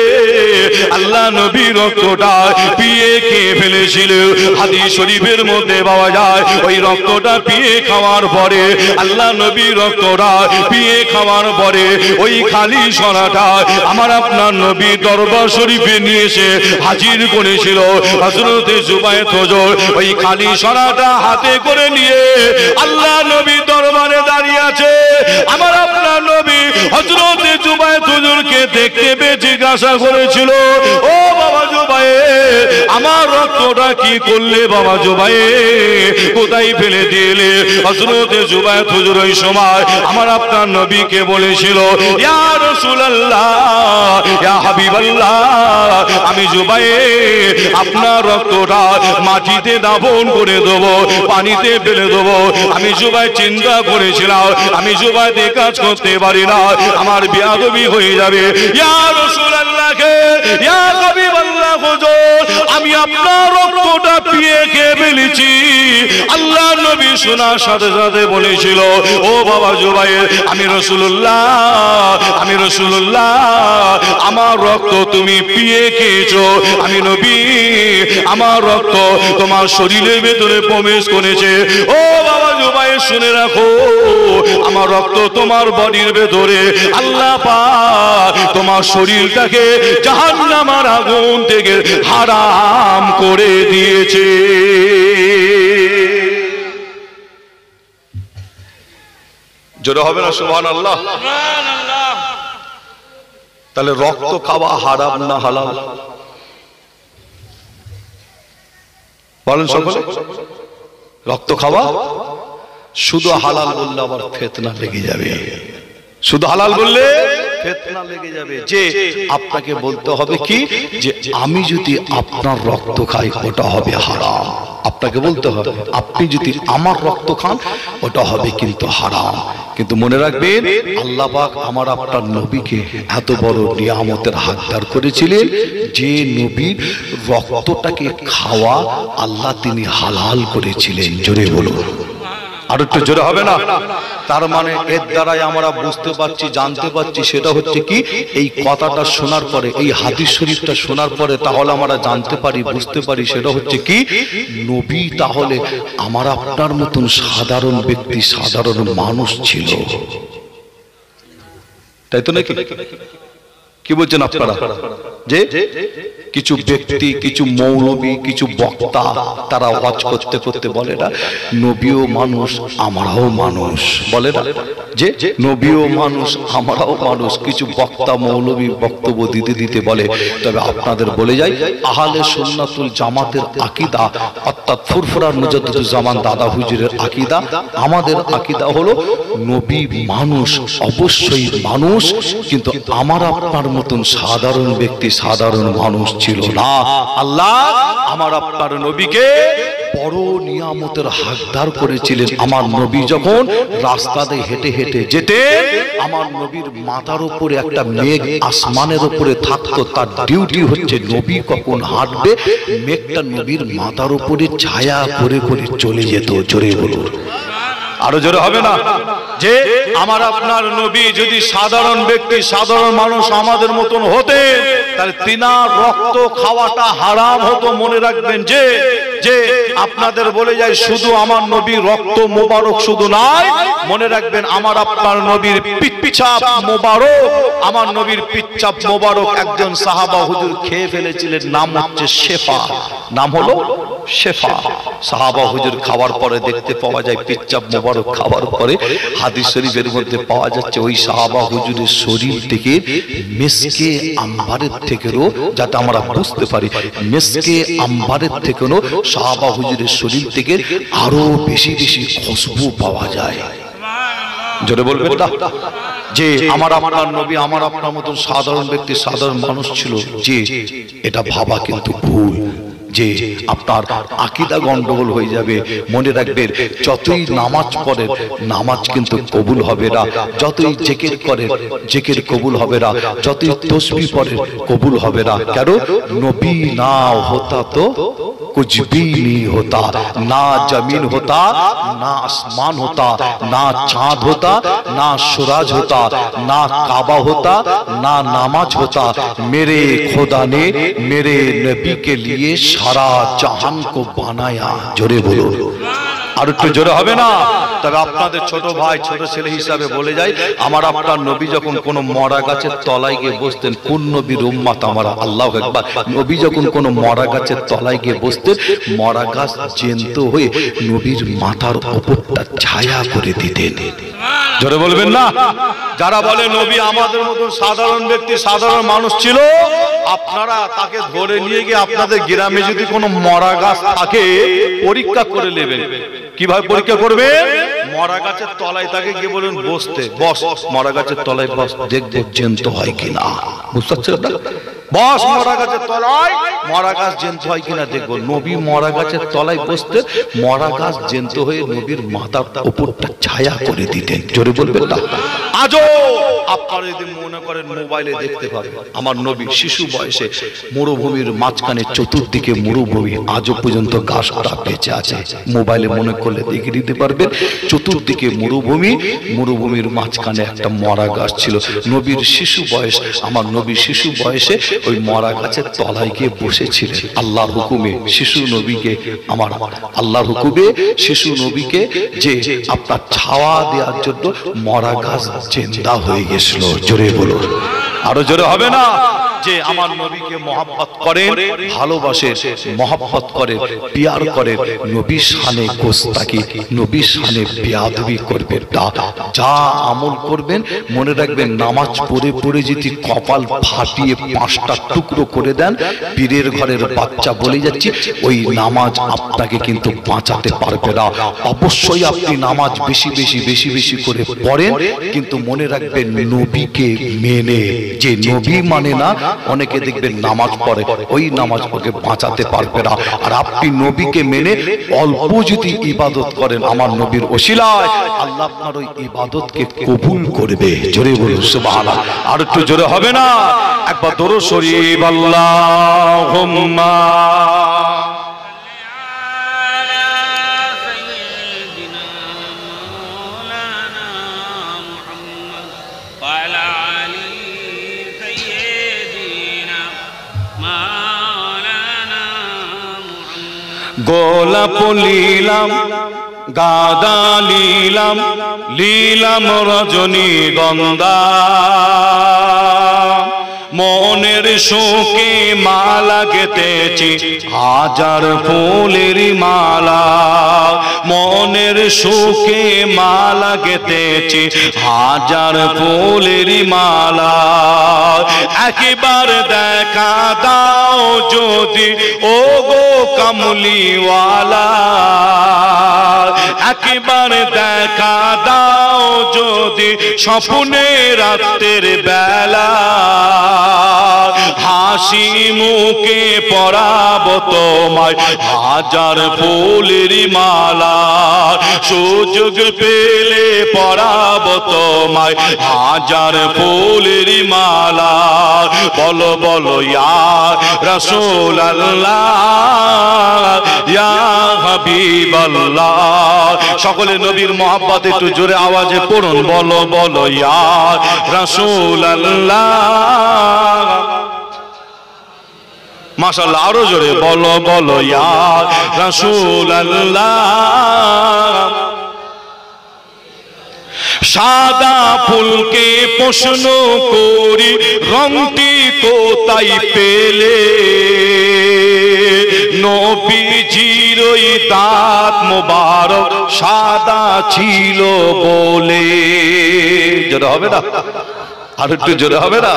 আল্লাহ নবীর রক্তটা পিয়ে খেয়ে ফেলেছিল। হাদিস শরীফের মধ্যে পাওয়া যায় ওই রক্তটা পিয়ে খাওয়ার পরে, আল্লাহ নবীর রক্তটা পিয়ে খাওয়ার পরে ওই খালি সরাটা আমার আপনার নবী দরবার শরীফে নিয়ে এসে হাজির করেছিল। হযরত জুবায়ের হুজুর ওই খালি সরাটা হাতে করে নিয়ে আল্লাহ নবী দরবারে দাঁড়িয়ে আছে। আমার আপনার নবী হযরত জুবায়ের হুজুরকে দেখতে পেয়ে জিজ্ঞাসা করেছিল, ও বাবা জুবায়ের আমার রক্তটা কি করলে বাবা জুবায়ের, কোথায় ফেলে দিলে? হযরত জুবায়ের হুজুর ওই সময় আমার আপনার নবীকে বলেছিল ইয়া রাসূলুল্লাহ, ইয়া হাবিবাল্লাহ, আমি জুবায়ের আপনার রক্তটা মাটিতে দাফন করে দেবো, পানিতে ফেলে দেবো। আমি জুবায়ের চিন্তা করেছিলাম আমি জুবায়েতে কাজ করতে পারি না, আমার বিয়াদবি হয়ে যাবে। ইয়া রাসূলুল্লাহ, ইয়া হাবিবাল্লাহ হুজুর, আমি আপনার রক্তটা পিয়ে খেয়ে ফেলেছি। আল্লাহ নবী শোনার সাথে সাথে বলেছিল ও বাবা জুবায়ের, আমি রাসূলুল্লাহ, আমি রাসূলুল্লাহ, আমার রক্ত তুমি পিয়ে খেয়েছো। আমি নবী, আমার রক্ত তোমার শরীরের ভেতরে প্রবেশ করেছে। ও বাবা জুবায়ের শুনে রাখো, আমার রক্ত তোমার বডির ভেতরে আল্লাহ পাক তোমার শরীরটাকে জাহান্নামের আগুন থেকে হারাম করে দিয়েছে। জোরে হবে না সুবহানাল্লাহ? তাহলে রক্ত খাওয়া হারাম না হালাল? বলেন সকলে। রক্ত খাওয়া শুধু হালাল বললে আবার ফিতনা লেগে যাবে, শুধু হালাল বললে ফিতনা লেগে যাবে। যে আপনাকে বলতে হবে কি, যে আমি যদি আপনার রক্ত খাই ওটা হবে হারাম। আপনাকে বলতে হবে আপনি যদি আমার রক্ত খান ওটা হবে কিন্তু হারাম। কিন্তু মনে রাখবেন আল্লাহ পাক আমার আপনার নবীকে এত বড় নিয়ামতের হাতদার করেছিলেন যে নবীর রক্তটাকে খাওয়া আল্লাহ তিনি হালাল করেছিলেন। জোরে বলুন, আর একটু জোরে হবে না? তার মানে এর দ্বারাই আমরা বুঝতে পারছি, জানতে পারছি সেটা হচ্ছে কি, এই কথাটা শোনার পরে, এই হাদিস শরীফটা শোনার পরে তাহলে আমরা জানতে পারি, বুঝতে পারি সেটা হচ্ছে কি, নবী তাহলে আমার আপনার মতন সাধারণ ব্যক্তি, সাধারণ মানুষ ছিল, তাই তো নাকি? কি বলছেন আপনারা? যে কিছু ব্যক্তি, কিছু মৌলবী, কিছু বক্তা তারা ওয়াজ করতে করতে বলে না নবীও মানুষ আমরাও মানুষ, বলে না যে নবীও মানুষ আমরাও মানুষ। কিছু বক্তা মৌলবী বক্তব্য দিতে দিতে বলে। তবে আপনাদের বলে যাই, আহলে সুন্নাতুল জামাতের আকীদা অর্থাৎ ফুরফুরার মুজাদ্দিদুজ্জামান দাদা হুজুরের আকীদা, আমাদের আকীদা হলো নবী মানুষ, অবশ্যই মানুষ, কিন্তু আমার আপনার মতন সাধারণ ব্যক্তি, সাধারণ মানুষ ছিল না। আল্লাহ আমার আপনার নবীকে বড় নিয়ামতের হকদার করেছিলেন। আমার নবী যখন রাস্তাতে হেঁটে হেঁটে যেতেন, আমার নবীর মাথার উপরে একটা মেঘ আসমানের উপরে থাকতো। তার ডিউটি হচ্ছে নবী কখন হাঁটবে মেঘটা নবীর মাথার উপরে ছায়া করে করে চলে যেত। জোরে বলুন, আরো জোরে হবে না? যে আমার আপনার নবী যদি সাধারণ ব্যক্তি, সাধারণ মানুষ আমাদের মতন হতেন, তাহলে তিনার রক্ত খাওয়াটা হারাম হতো। মনে রাখবেন যে যে আপনাদের বলে যায়, শুধু আমার নবীর রক্ত মোবারক শুধু নয়, মনে রাখবেন আমার আপনার নবীর পিচ্ছাপ মোবারক, আমার নবীর পিচ্ছাপ মোবারক একজন সাহাবা হুজুর খেয়ে ফেলেছিলেন। নাম হচ্ছে শেফা, নাম হলো শেফা। সাহাবা হুজুর খাওয়ার পরে দেখতে পাওয়া যায় পিচ্ছাপ মোবারক খাওয়ার পরে হাদিস শরীফের মধ্যে পাওয়া যাচ্ছে ওই সাহাবা হুজুরের শরীর থেকে মিসকে আম্বারের থেকেও, যাতে আমরা বুঝতে পারি মিসকে আম্বারের থেকেও সাহাবা হুজুরের শরীর থেকে আরো বেশি বেশি খুশবু পাওয়া যায়। জোরে বলবেন না? যে আমার আপনার নবী আমার আপনার মতন সাধারণ ব্যক্তি, সাধারণ মানুষ ছিল, যে এটা ভাবা কিন্তু ভুল। যে আপনার আকীদা গন্ডগোল হয়ে যাবে। মনে রাখবেন, যতই নামাজ পড়েন নামাজ কিন্তু কবুল হবে না, যতই জিকির করেন জিকির কবুল হবে না, যতই তাসবিহ পড়েন কবুল হবে না। কেন? নবী না হতা তো कुछ भी नहीं होता, ना जमीन होता, ना आसमान होता, ना चांद होता, ना सूरज होता, ना काबा होता, ना नमाज होता। मेरे खुदा ने मेरे नबी के लिए सारा जहान को बनाया। जोरे बोलो, আর একটু জোরে হবে না? তবে আপনাদের ছোট ভাই, ছোট ছেলে হিসাবে বলে যাই, আমার আপনার নবী যখন কোন মরা গাছের তলায় গিয়ে বসতেন, কোন নবীর উম্মত আমরা? আল্লাহু আকবার। নবী যখন কোন মরা গাছের তলায় গিয়ে বসতেন, মরা গাছ জ্যান্ত হয়ে নবীর মাথার উপরটা ছায়া করে দিতেন। জোরে বলবেন না? যারা বলে নবী আমাদের মতো সাধারণ ব্যক্তি, সাধারণ মানুষ ছিল, আপনারা তাকে ধরে নিয়ে গিয়ে আপনাদের গ্রামে যদি কোনো মরা গাছ থাকে পরীক্ষা করে নেবেন। কিভাবে পরীক্ষা করবেন? মরা গাছের তলায় তাকে গিয়ে বলেন বসতে, বস মরা গাছের তলায় বস, দেখবো জ্যান্ত হয় কিনা। বুঝতে পারছেন না? বস মরা গাছের তলায়, মরা গাছ জ্যান্ত হয় কিনা দেখবো। নবী মরা গাছের তলায় বসতে, মরা গাছ জ্যান্ত হয়ে নবীর মাথার উপরটা ছায়া করে দিতেন। জোরে বলবেন না? আজও আপনারা যদি মনে করেন মোবাইলে দেখতে পাবেন, আমার নবী শিশু বয়সে মরুভূমির মাঝখানে, চতুর্দিকে মরুভূমি, আজও পর্যন্ত গাছটা বেঁচে আছে। মোবাইলে মনে করলে দেখে দিতে পারবেন, চতুর্দিকে মরুভূমি, মরুভূমির মাঝখানে একটা মরা গাছ ছিল। নবীর শিশু বয়স, আমার নবী শিশু বয়সে ওই মরা গাছের তলায় গিয়ে বসেছিলেন। আল্লাহর হুকুমে শিশু নবীকে, আমার আল্লাহর হুকুমে শিশু নবীকে যে আপনার ছাওয়া দেওয়ার জন্য মরা গাছ জিন্দা হয়ে গেছিল। জোরে বলো, আরো জোরে হবে না? যে আমার নবীকে মহব্বত করেন, ভালোবাসেন, মহব্বত করেন, পিয়ার করেন, নবীর শানে গোস্তাকি, নবীর শানে বেয়াদবি করবেন না। যা আমল করবেন মনে রাখবেন, নামাজ পড়ে পড়ে যদি কপাল ফাটিয়ে 5টা টুকরো করে দেন, পীরের ঘরের বাচ্চা বলে যাচ্ছি, ওই নামাজ আপনাকে কিন্তু বাঁচাতে পারবে না। অবশ্যই আপনি নামাজ বেশি বেশি বেশি বেশি করে পড়েন, কিন্তু মনে রাখবেন নবীকে মেনে। যে নবী মানে না, অনেকে দেখবেন নামাজ পড়ে, ওই নামাজ ওকে বাঁচাতে পারবে না। আর আপনি নবীকে মেনে অল্প যদি ইবাদত করেন আমার নবীর ওসিলায়, আল্লাহ আপনার ওই ইবাদতকে কবুল করবে। জোরে বলুন সুবহানাল্লাহ। আর একটু জোরে হবে না? একবার দরুদ শরীফ, আল্লাহুম্মা গোলাপ লীলাম, গাঁদা লীলাম, লীলাম রজনীগন্ধা, মনের শোকে মালা গেঁথেছি হাজার ফুলের মালা, মনের শোকে মালা গেঁথেছি হাজার ফুলের মালা। একবার দেখা দাও যদি ও গো কামলিওয়ালা, একবার দেখা দাও যদি স্বপ্নে রাতের বেলা, হাসি মুখে পরাবো তোমায় হাজার ফুলের মালা, সুযোগ পেলে পরাবো তোমায় হাজার ফুলের মালা। বলো বলো ইয়া রাসূলুল্লাহ ইয়া হাবিবাল্লাহ, সকলে নবীর মহব্বতে একটু জোরে আওয়াজে পড়ুন, বলো বলো ইয়া রাসূলুল্লাহ। মাশাআল্লাহ, আরো জোরে বলো বলো ইয়া রাসূলুল্লাহ। সাদা ফুলকে প্রশ্ন করি রংটি কোথায় পেলে, নবীজির ওই দাঁত মোবারক সাদা ছিল বলে। জোরে হবে না? আর একটু জোরে হবে না?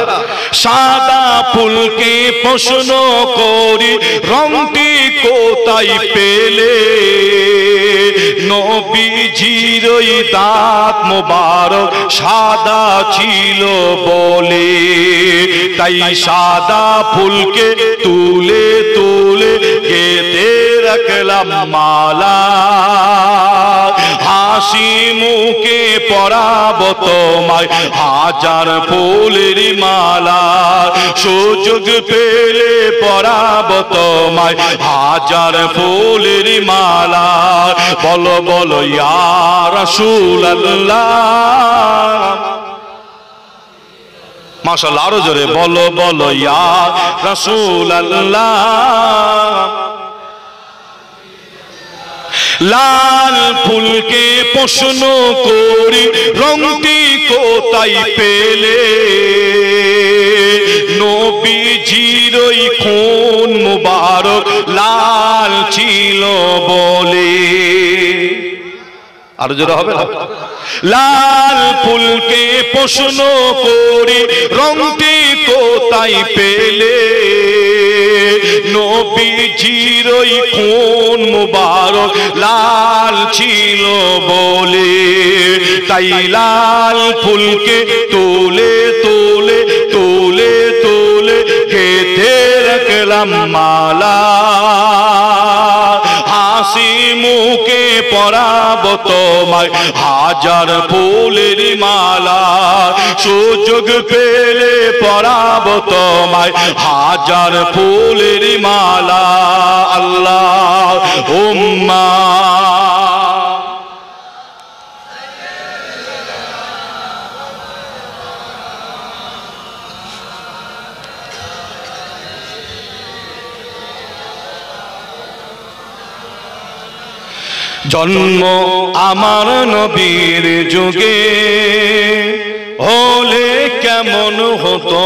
সাদা ফুলকে প্রশ্ন করি রংটি কোথায় পেলে, নবীজির ওই দাঁত মোবারক সাদা ছিল বলে। তাই সাদা ফুলকে তুলে তুলে গেঁথে রাখলাম মালা, হাসি মুখে পরাবো তোমায় হাজার ফুলের মালা, সুযোগ পেলে পরাবো তোমায় হাজার ফুলের মালা। বলো বলো ইয়া রাসূলুল্লাহ। মাশাআল্লাহ, আরো জোরে বলো বলো ইয়া রাসূলুল্লাহ। লাল ফুলকে প্রশ্ন করি রংটি কোথায় পেলে, নবীজির ওই খুন মুবারক লাল ছিল বলে। আর জোরে হবে না? লাল ফুলকে প্রশ্ন করি রংটি কোথায় পেলে, নবীজির ওই খুন মুবারক লাল ছিল বলে। তাই লাল ফুলকে তুলে তুলে তুলে তুলে গেঁথে রাখলাম মালা, হাসি মুখে পরাবো তোমায় হাজার ফুলের মালা, সুযোগ পেলে পরাবো তোমায় হাজার ফুলের মালা। আল্লাহুম্মা জন্ম আমার নবীর যুগে হলে কেমন হতো,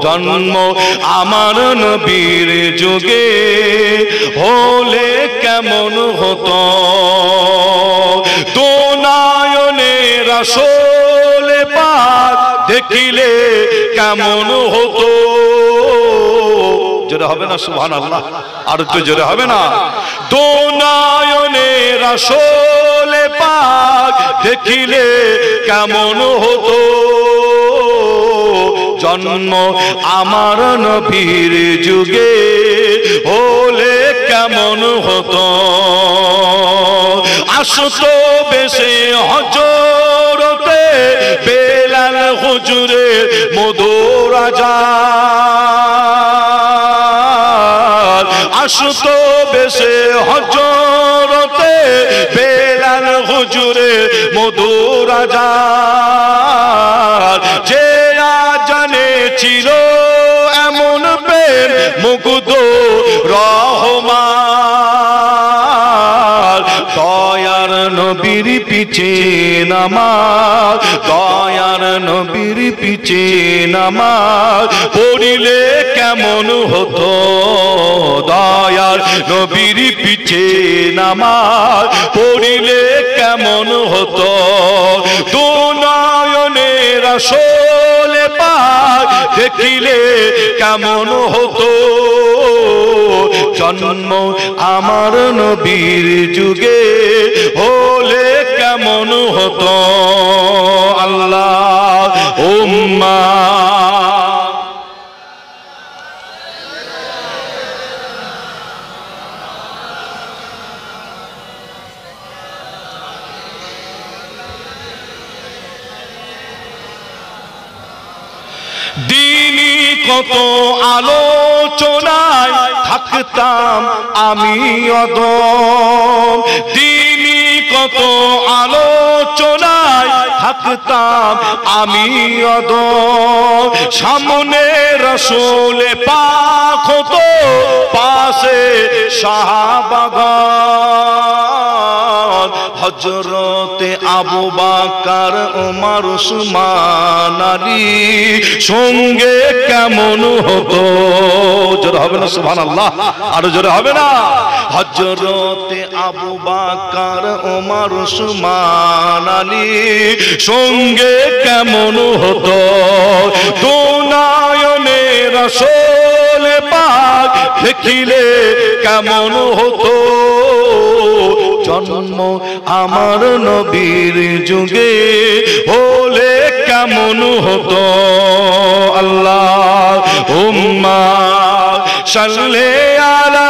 জন্ম আমার নবীর যুগে হলে কেমন হতো, তো নয়নে রাসূল পাক দেখিলে কেমন হতো। জোরে হবে না সুবহানাল্লাহ? আর একটু জোরে হবে না? দো নয়নে রাসূল পাক দেখিলে কেমন হতো, জন্ম আমার নবীর যুগে হলে কেমন হতো। আসতো বেশে হজরতে বেলাল হুজুরের মধুর আযান, আসতো বেশে হজরতে বেলাল হুজুরের মধুর আযান, যে আযানে ছিল এমন প্রেম মুগ্ধ রহমান, দয়া দয়ার নবীর পিছে নামাজ, দয়ার নবীর পিছে নামাজ পড়িলে কেমন হতো, দয়ার নবীর পিছে নামাজ পড়িলে কেমন হতো, দু নয়নে রাসূল পাক দেখিলে কেমন হতো, জন্ম আমার নবীর যুগে হলে কেমন হতো, আল্লাহুম্মা দিনী কত আলোচনায় থাকতাম আমি অদম, দিনী কত আলোচনায় থাকতাম আমি অদম, সামনে রাসূল পাক হতো পাশে সাহাবাগণ, হযরতে আবু বকর ওমর উসমান আলী সঙ্গে কেমন হতো, জোরে হবে না সুবহানাল্লাহ, আরো জোরে হবে না, হযরতে আবু বকর ওমর উসমান আলী সঙ্গে কেমন হতো, দু নয়নে রাসূল পাক দেখিলে কেমন হতো, জন্ম আমার নবীর যুগে হলে কেমন হতো, আল্লাহুম্মা সাল্লি আলা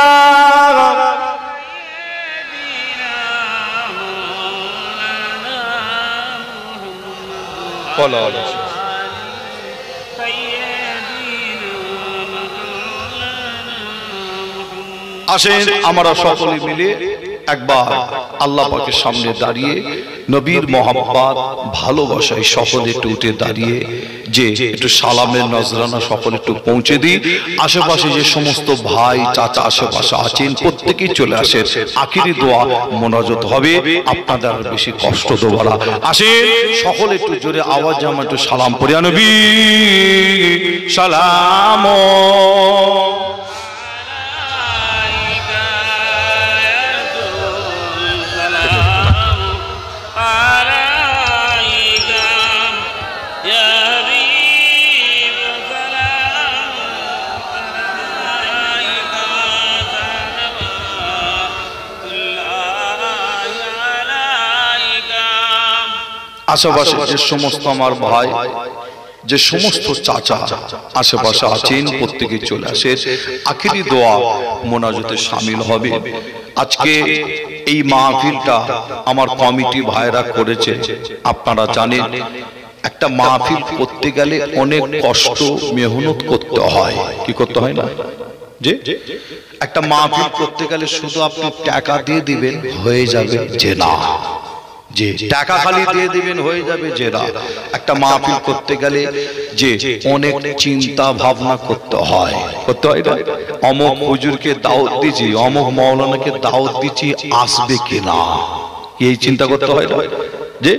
আসেন আমরা সকলে মিলে একবার আল্লাহ পাকের সামনে দাঁড়িয়ে নবীর মহব্বত ভালোবাসায় সকলে একটু উঠে দাঁড়িয়ে যে একটু সালামের নজরানা সকলে একটু পৌঁছে দিই, আশেপাশে যে সমস্ত ভাই চাচা আশেপাশে আছেন প্রত্যেকেই চলে আসেন, আখিরি দোয়া মোনাজাত হবে, আপনাদের আর বেশি কষ্ট দেব না, আসেন সকলে একটু জোরে আওয়াজে আমরা একটু সালাম পড়ি, নবী সালাম আশেপাশে যে সমস্ত আমার ভাই যে সমস্ত চাচা আশেপাশে আছেন প্রত্যেকে চলে আসে, আখিরি দোয়া মোনাজাতে শামিল হবে। আজকে এই মাহফিলটা আমার কমিটি ভাইরা করেছে, আপনারা জানেন একটা মাহফিল করতে গেলে অনেক কষ্ট মেহনত করতে হয়, কি করতে হয় না, যে একটা মাহফিল করতে গেলে শুধু আপনি টাকা দিয়ে দিবেন হয়ে যাবে যে না, যে টাকা খালি দিয়ে দিবেন হয়ে যাবে যে না, একটা মাহফিল করতে গেলে যে অনেক চিন্তা ভাবনা করতে হয় না, অমুক হুজুরকে দাওয়াত দিছি, অমুক মাওলানাকে দাওয়াত দিছি, আসবে কিনা এই চিন্তা করতে হয় না, যে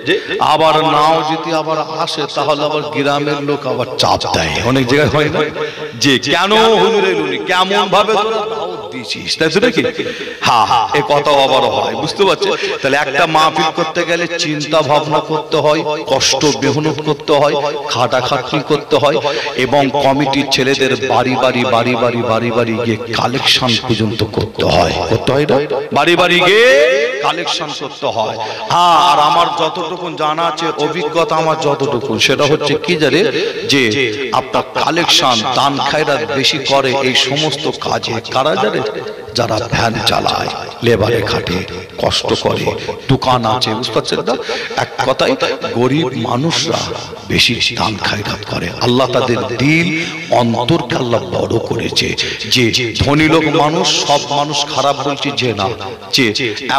আবার নাও যদি আবার আসে তাহলে আবার গ্রামের লোক আবার চাপ দেয়, অনেক জায়গায় হয় না, যে কেন হুজুর এলুনি, কেমন ভাবে তোরা দাওয়াত দিছিস, তাই তো নাকি, হ্যাঁ এই কথা আবার হয়, বুঝতে পারছেন? তাহলে একটা মাহফিল করতে গেলে চিন্তা ভাবনা করতে হয়, কষ্ট মেহনত করতে হয়, খাটাখাটনি করতে হয়, এবং কমিটির ছেলেদের বাড়ি বাড়ি বাড়ি বাড়ি বাড়ি বাড়ি গিয়ে কালেকশন পর্যন্ত করতে হয় না, বাড়ি বাড়ি গিয়ে কালেকশন করতে হয়। হ্যাঁ, আর আমার যতটুকু জানা আছে, অভিজ্ঞতা আমার যতটুকু, সেটা হচ্ছে কি জানে, যে আপনার কালেকশন দান খায়রাত বেশি করে এই সমস্ত কাজে কারা জানে, যারা ভ্যান চালায়, লেবারে খাটে, কষ্ট করে, দোকান আছে, বুঝতে পারছেন না, এক কথায় গরিব মানুষরা বেশি দান খায়রাত করে। আল্লাহ তাদের দিল অন্তরকে আল্লাহ বড় করেছে, যে ধনী লোক মানুষ সব মানুষ খারাপ বলছে যে না, যে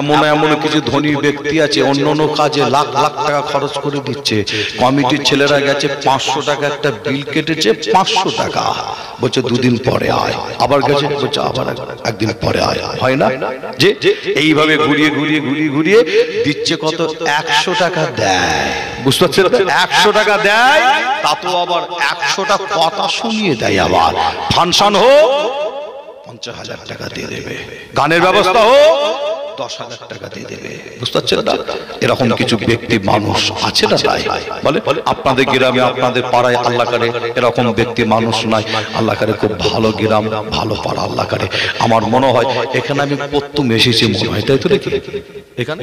এমন এমন কিছু ধনী ব্যক্তি আছে অন্য অন্য কাজে লাখ লাখ টাকা খরচ করে দিচ্ছে, কমিটির ছেলেরা গেছে 500 টাকা একটা বিল কেটেছে, 500 টাকা বলছে দুদিন পরে আয়, আবার গেছে, বলছে আবার একদিন পরে আয়, হয় না? যে এইভাবে ঘুরিয়ে ঘুরিয়ে ঘুরিয়ে ঘুরিয়ে দিচ্ছে কত, 100 টাকা দেয়। বুঝতে পারছেন? 100 টাকা দেয়, তা তো আবার 100টা কথা শুনিয়ে দেয়। আবার ফাংশন হোক 50,000 টাকা দিয়ে দেবে, গানের ব্যবস্থা হোক 10,000 টাকা দিয়ে দেবে। বুঝতে পারছেন? এরকম কিছু ব্যক্তি মানুষ আছে না? তাই বলে আপনাদের গ্রামে আপনাদের পাড়ায় আল্লাহ করে এরকম ব্যক্তি মানুষ নাই? আল্লাহ করে খুব ভালো গ্রাম, ভালো পাড়া আল্লাহ করে। আমার মনে হয় এখানে আমি প্রথম এসেছি মনে হয়, তাই তো নাকি? এখানে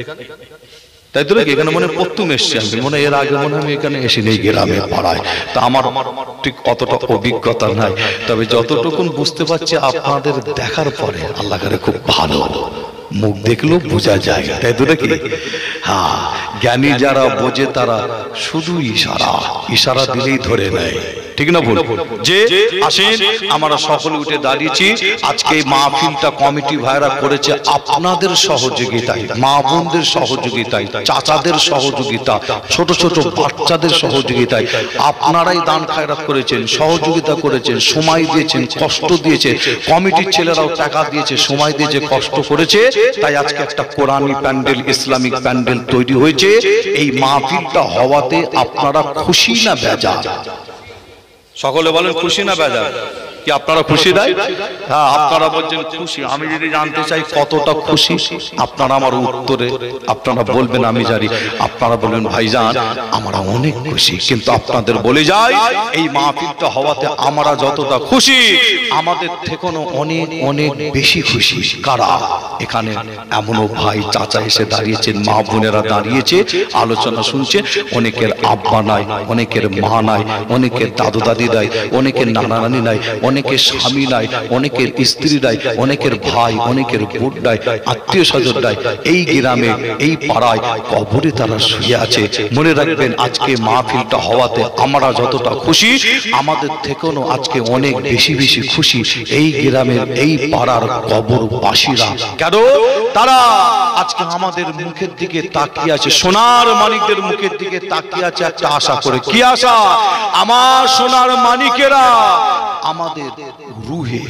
তাই তো নাকি? এখানে মনে প্রথম এসেছি আমি, মনে এর আগে মনে আমি এখানে এসে নেই গ্রামে পাড়ায়। তা আমার ঠিক অতটা অভিজ্ঞতা নাই, তবে যতটুকুন বুঝতে পারছি আপনাদের দেখার পরে আল্লাহ করে খুব ভালো, মুখ দেখলেও বোঝা যায়, তাই তো নাকি? হ্যাঁ, জ্ঞানী যারা বোঝে তারা শুধু ইশারা দিলেই ধরে নেয়, ঠিক না? বল যে আসেন আমরা সকলে উঠে দাঁড়িয়েছি। আজকে মাহফিলটা কমিটি ভাইরা করেছে আপনাদের সহযোগিতায়, মা বোনদের সহযোগিতায়, চাচাদের সহযোগিতা, ছোট ছোট বাচ্চাদের সহযোগিতায়। আপনারাই দান খায়রাত করেছেন, সহযোগিতা করেছেন, সময় দিয়েছেন, কষ্ট দিয়েছেন। কমিটির ছেলেরাও টাকা দিয়েছে, সময় দিয়েছে, কষ্ট করেছে। তাই আজকে একটা কোরআনী প্যান্ডেল, ইসলামিক প্যান্ডেল তৈরি হয়েছে। এই মাহফিলটা হওয়াতে আপনারা খুশি না বেজার? সকলে বলেন খুশি না বেজার? কি আপনারা খুশি? দেয়? হ্যাঁ, আপনারা বলছেন খুশি। আমি যদি জানতে চাই কতটা খুশি, আপনারা আমার উত্তরে আপনারা বলবেন আমি জানি। আপনারা বলবেন ভাইজান আমরা অনেক খুশি, কিন্তু আপনাদের বলে যাই এই মাহফিলটা হওয়াতে আমরা যতটা খুশি, আমাদের থেকেও অনেক অনেক বেশি খুশি কারা? এখানে এমনও ভাই চাচা এসে দাঁড়িয়েছেন, মা বোনেরা দাঁড়িয়েছে, আলোচনা শুনছে। অনেকের আব্বা নাই, অনেকের মা নাই, অনেকের দাদু দাদি নাই, অনেকের নানা নানি নাই, অনেকের স্বামী নাই, অনেকের স্ত্রী নাই, অনেকের ভাই, অনেকের বোন নাই, আত্মীয় স্বজন নাই। এই গ্রামে, এই পাড়ায় কবরে তারা শুয়ে আছে। মনে রাখবেন আজকে মাহফিলটা হওয়াতে আমরা যতটা খুশি, আমাদের থেকেও আজকে অনেক বেশি বেশি খুশি এই গ্রামের, এই পাড়ার কবরবাসীরা। কেন? তারা আজকে আমাদের মুখের দিকে তাকিয়ে আছে, সোনার মানিকদের মুখের দিকে তাকিয়ে আছে একটা আশা করে। কি আশা? আমার সোনার মানিকেরা আমাদের রুহে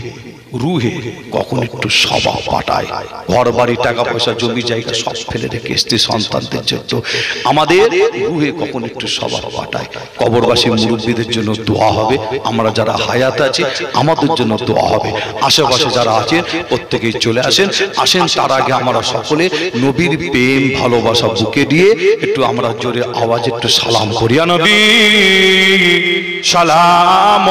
রুহে কখন একটু সভা পাঠায়, ঘর বাড়ি টাকা পয়সা জমি জায়গা সব ফেলে রেখে স্ত্রী সন্তানদের জন্য আমাদের রুহে কখন একটু সভা পাঠায়। কবরবাসী মুরব্বীদের জন্য দোয়া হবে, আমরা যারা হায়াত আছি আমাদের জন্য দোয়া হবে। আশেপাশে যারা আছেন প্রত্যেকেই চলে আসেন। তার আগে আমরা সকলে নবীর প্রেম ভালোবাসা বুকে দিয়ে একটু আমরা জোরে আওয়াজে একটু সালাম করি। ইয়া নবী সালাম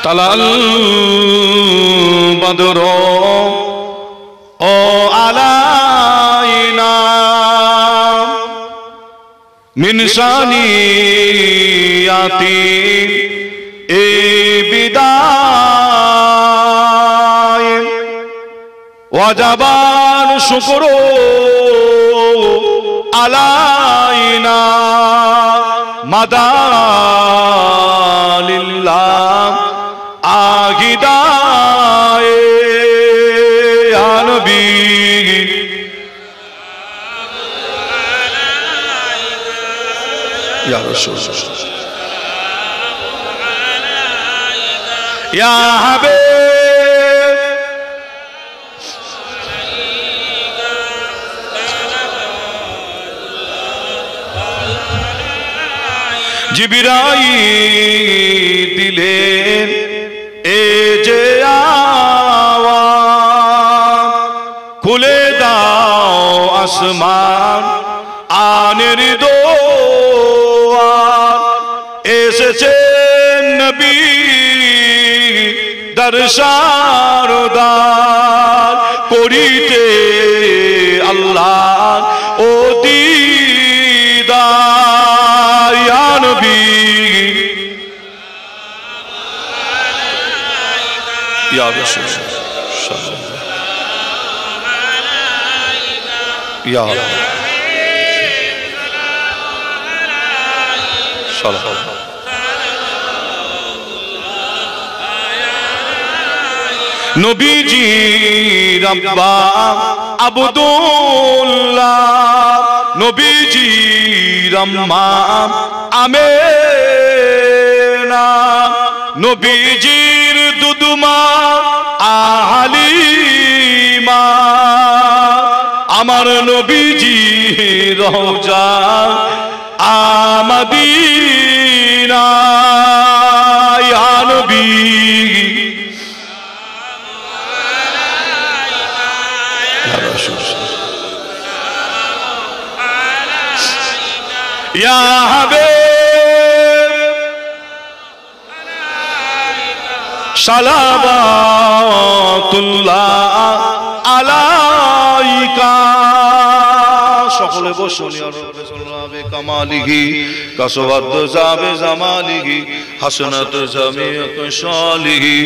তালাল বদর ও আলাইনা মিন সানিয়াতি এ বিদায় ওয়াজাবান শুকর আলাইনা মাদালিল্লাহ আগিদায়ে ইয়া নবী ইয়া রাসূল ইয়া হাবিব জিবরাইল দিলেন এ যে আওয়াজ, খুলে দাও আসমান আনের দোয়ার, এসেছেন নবী দরশারদার করিতে আল্লাহ ও দিদার। ইয়া নবী ইয়া রাসূল ইয়া নবীজির আব্বা আব্দুল্লাহ, নবীজির আম্মা আমেনা, নবীজির দুদুমা আলিমা, আমার নবীজির রওজা আমাদিনা, ইয়া নবী ইয়া হাবিব সালাওয়াতুল্লাহ আলাইকা। সকলে বসুন। ইয়া রাব্বি সাল্লাল্লাহু কামালিহি কাসওয়াত যাবে জামালিহি হাসানাত জামিয়াত শালিহি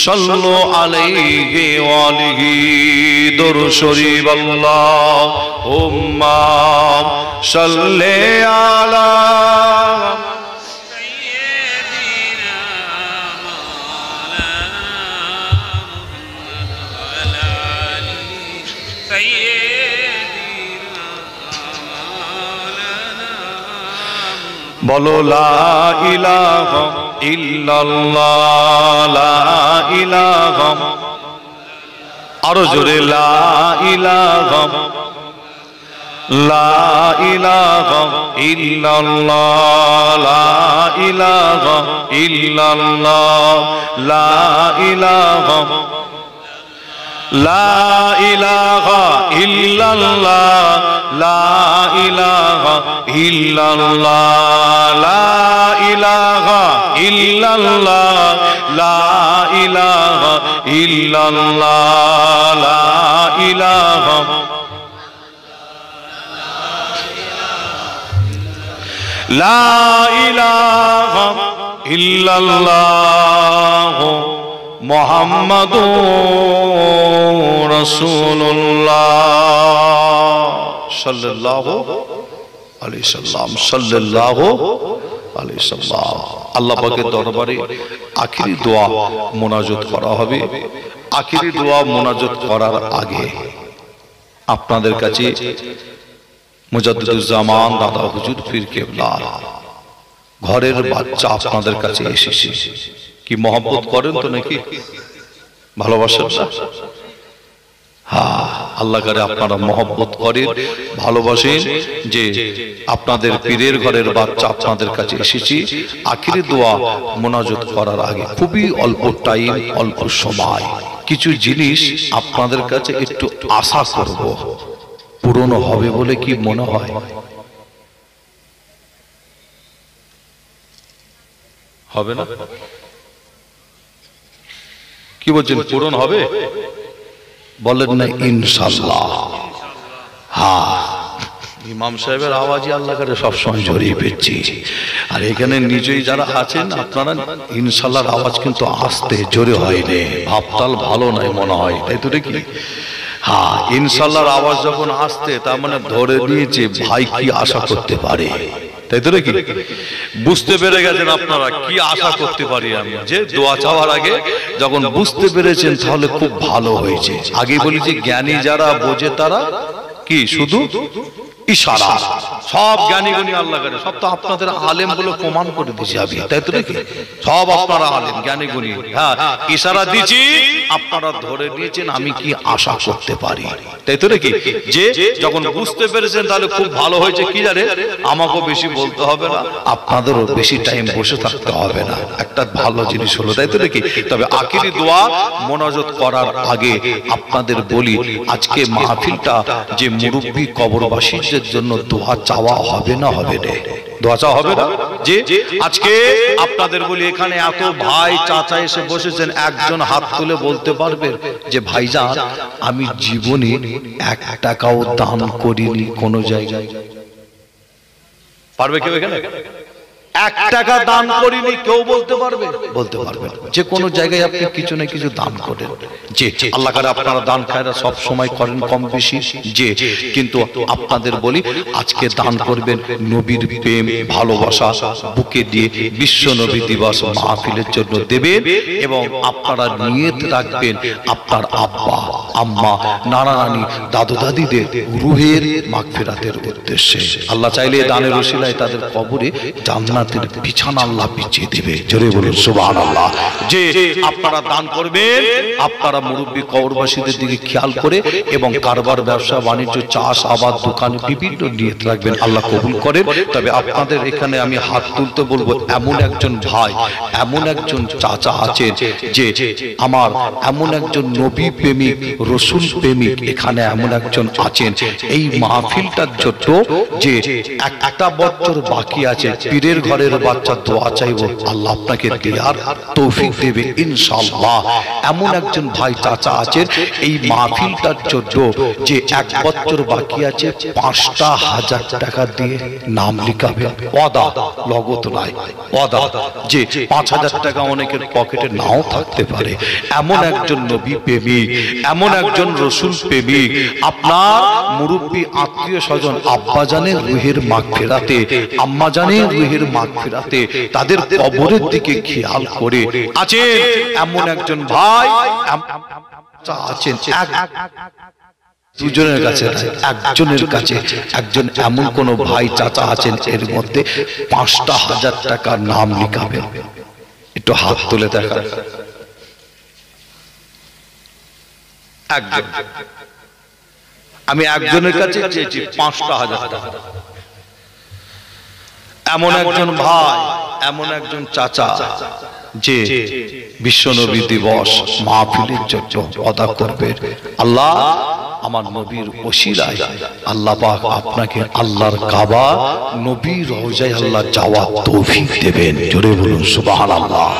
সাল্লু আলাইহি ওয়া আলিহি দুরূদ শরীফ আল্লাহুম্মা সাল্লি আলা বলো লা ইলাহা ইল্লাল্লাহ, লা ইলাহা, আরো জোরে লা ইলাহা, লা ইলাহা ইল্লাল্লাহ, লা ইলাহা ইল্লাল্লাহ, লা ইলাহা, লা ইলাহা ইল্লাল্লাহ, লা ইলাহা ইল্লাল্লাহ, লা ইলাহা ইল্লাল্লাহ, লা ইলাহা ইল্লাল্লাহ, লা ইলাহা, লা ইলাহা ইল্লাল্লাহ মুহাম্মাদুর রাসূলুল্লাহ সাল্লাল্লাহু আলাইহি সাল্লাম, সাল্লাল্লাহু আলাইহি সাল্লাম। আল্লাহ পাকের দরবারে আখিরি দোয়া মোনাজাত করা হবে। আখিরি দোয়া মোনাজাত করার আগে আপনাদের কাছে মুজাদ্দিদুজ্জামান দাদা হুজুর পীর কেবলা ঘরের বাচ্চা আপনাদের কাছে এসেছে। কি মহব্বত করেন তো নাকি? ভালোবাসেন না? হ্যাঁ, আল্লাহ করে আপনারা মহব্বত করেন, ভালোবাসেন যে আপনাদের পীরের ঘরের বাচ্চা আপনাদের কাছে এসেছি। আখিরি দোয়া মোনাজাত করার আগে খুবই অল্প টাইম, অল্প সময় কিছু জিনিস আপনাদের কাছে একটু আশা করব, পূরণ হবে বলে কি মনে হয়? হবে না? কি বলছেন, পূরণ হবে? বলেন না ইনশাআল্লাহ। হ্যাঁ, ইমাম সাহেবের আওয়াজই আল্লাহ করে সবসময় জড়িয়ে পেয়েছি। আর এখানে নিজেই যারা আছেন আপনারা ইনশাআল্লাহর আওয়াজ কিন্তু আস্তে, জোরে হয়নি, ভাবতাল ভালো নয় মনে হয়, তাই তো নাকি? হ্যাঁ, ইনশাআল্লাহর আওয়াজ যখন আসতে তার মানে ধরে নিয়েছে ভাই কি আশা করতে পারে, তাই তো নাকি? বুঝতে পেরে গেছেন আপনারা কি আশা করতে পারি আমি, যে দোয়া চাওয়ার আগে যখন বুঝতে পেরেছেন তাহলে খুব ভালো হয়েছে। আগে বলেছি জ্ঞানী যারা বোঝে তারা কি শুধু ইশারা, সব জ্ঞানী গুণী আল্লাহ করে, সব তো আপনাদের আলেম বলে প্রমাণ করে দিয়েছি আমি, তাই তো নাকি? সব আপনারা আলেম জ্ঞানী গুণী। হ্যাঁ, ইশারা দিয়েছি, আপনারা ধরে নিয়েছেন আমি কি আশা করতে পারি, তাই তো নাকি? যে যখন বুঝতে পেরেছেন তাহলে খুব ভালো হয়েছে। কি জানে, আমাকেও বেশি বলতে হবে না, আপনাদেরও বেশি টাইম বসে থাকতে হবে না, একটা ভালো জিনিস হলো, তাই তো নাকি? তবে আখিরি দোয়া মোনাজাত করার আগে আপনাদের বলি, আজকে মাহফিলটা যে মুরব্বী কবরবাসীদের জন্য দোয়া চাওয়া হবে না? হবে না? দোয়া চাওয়া হবে না? যে আজকে আপনাদের বলি, এখানে এত ভাই চাচা এসে বসেছেন, একজন হাত তুলে বলতে পারবেন যে ভাইজান আমি জীবনে 1 টাকাও দান করিনি কোনো জায়গায়? পারবে কেউ এখানে? এক টাকা দান করিনি কেউ বলতে পারবে? বলতে পারবেন। যে কোনো জায়গায় আপনি কিছু না কিছু দান করেন, যে আল্লাহ করে আপনারা দান খায়রা সব সময় করেন কম বেশি, যে কিন্তু আপনাদের বলি আজকে দান করবেন নবীর প্রেম ভালোবাসা বুকে দিয়ে বিশ্ব নবী দিবস মাহফিলের জন্য দেবেন, এবং আপনারা নিয়ত রাখবেন আপনার আব্বা আম্মা নানা নানি দাদু দাদিদের রুহের মাগফিরাতের উদ্দেশ্যে। আল্লাহ চাইলে দানের ওসিলায় তাদের কবরে জান্নাতের বিছানা আল্লাহ বিছিয়ে দেবে। জোরে বলুন সুবহানাল্লাহ। যে আপনারা দান করবেন, আপনারা মুরব্বী কবরবাসীদের দিকে খেয়াল করে এবং কারবার ব্যবসা বাণিজ্য চাষ আবাদ দোকান বিভিন্ন নিয়ত রাখবেন, আল্লাহ কবুল করেন। তবে আপনাদের এখানে আমি হাত তুলতে বলবো, এমন একজন ভাই এমন একজন চাচা আছেন যে আমার এমন একজন নবী প্রেমিক রসুল প্রেমিক এখানে এমন একজন আছেন, এই মাহফিলটার জন্য যে একটা বছর বাকি আছে, পীরের ঘরের বাচ্চা দোয়া চাইব আল্লাহ আপনাকে দেওয়ার তৌফিক দেবে ইনশাআল্লাহ। এমন একজন ভাই চাচা আছেন এই মাহফিলটার জন্য যে এক বছর বাকি আছে ৫,০০০ টাকা দিয়ে নাম লিখাবে, ওয়াদা লগত নাই, ওয়াদা যে ৫,০০০ টাকা অনেকের পকেটে নাও থাকতে পারে। এমন একজন নবী প্রেমিক এমন একজন রসুল প্রেমিক আপনার মুরব্বী আত্মীয় স্বজন আব্বাজানের রুহের মাগফিরাতে আম্মাজানের রুহের মাগফিরাতে তাদের কবরের দিকে খেয়াল করে আছেন এমন একজন ভাই আছেন। দুজনের কাছে একজনের কাছে একজন এমন কোন ভাই চাচা আছেন এর মধ্যে ৫,০০০ টাকার নাম লিখাবেন, একটু হাত তুলে দেখা। একজন আমি একজনের কাছে চেয়েছি ৫,০০০ টাকা। এমন একজন ভাই এমন একজন চাচা যে বিশ্বনবী দিবস মাহফিলের জন্য ওয়াদা করবে, আল্লাহ আমার নবীর ওসিলায় আল্লাহ পাক আপনাকে আল্লাহর কাবা নবীর রওজায় আল্লাহ যাওয়ার তৌফিক দেবেন। জোরে বলুন সুবহানাল্লাহ।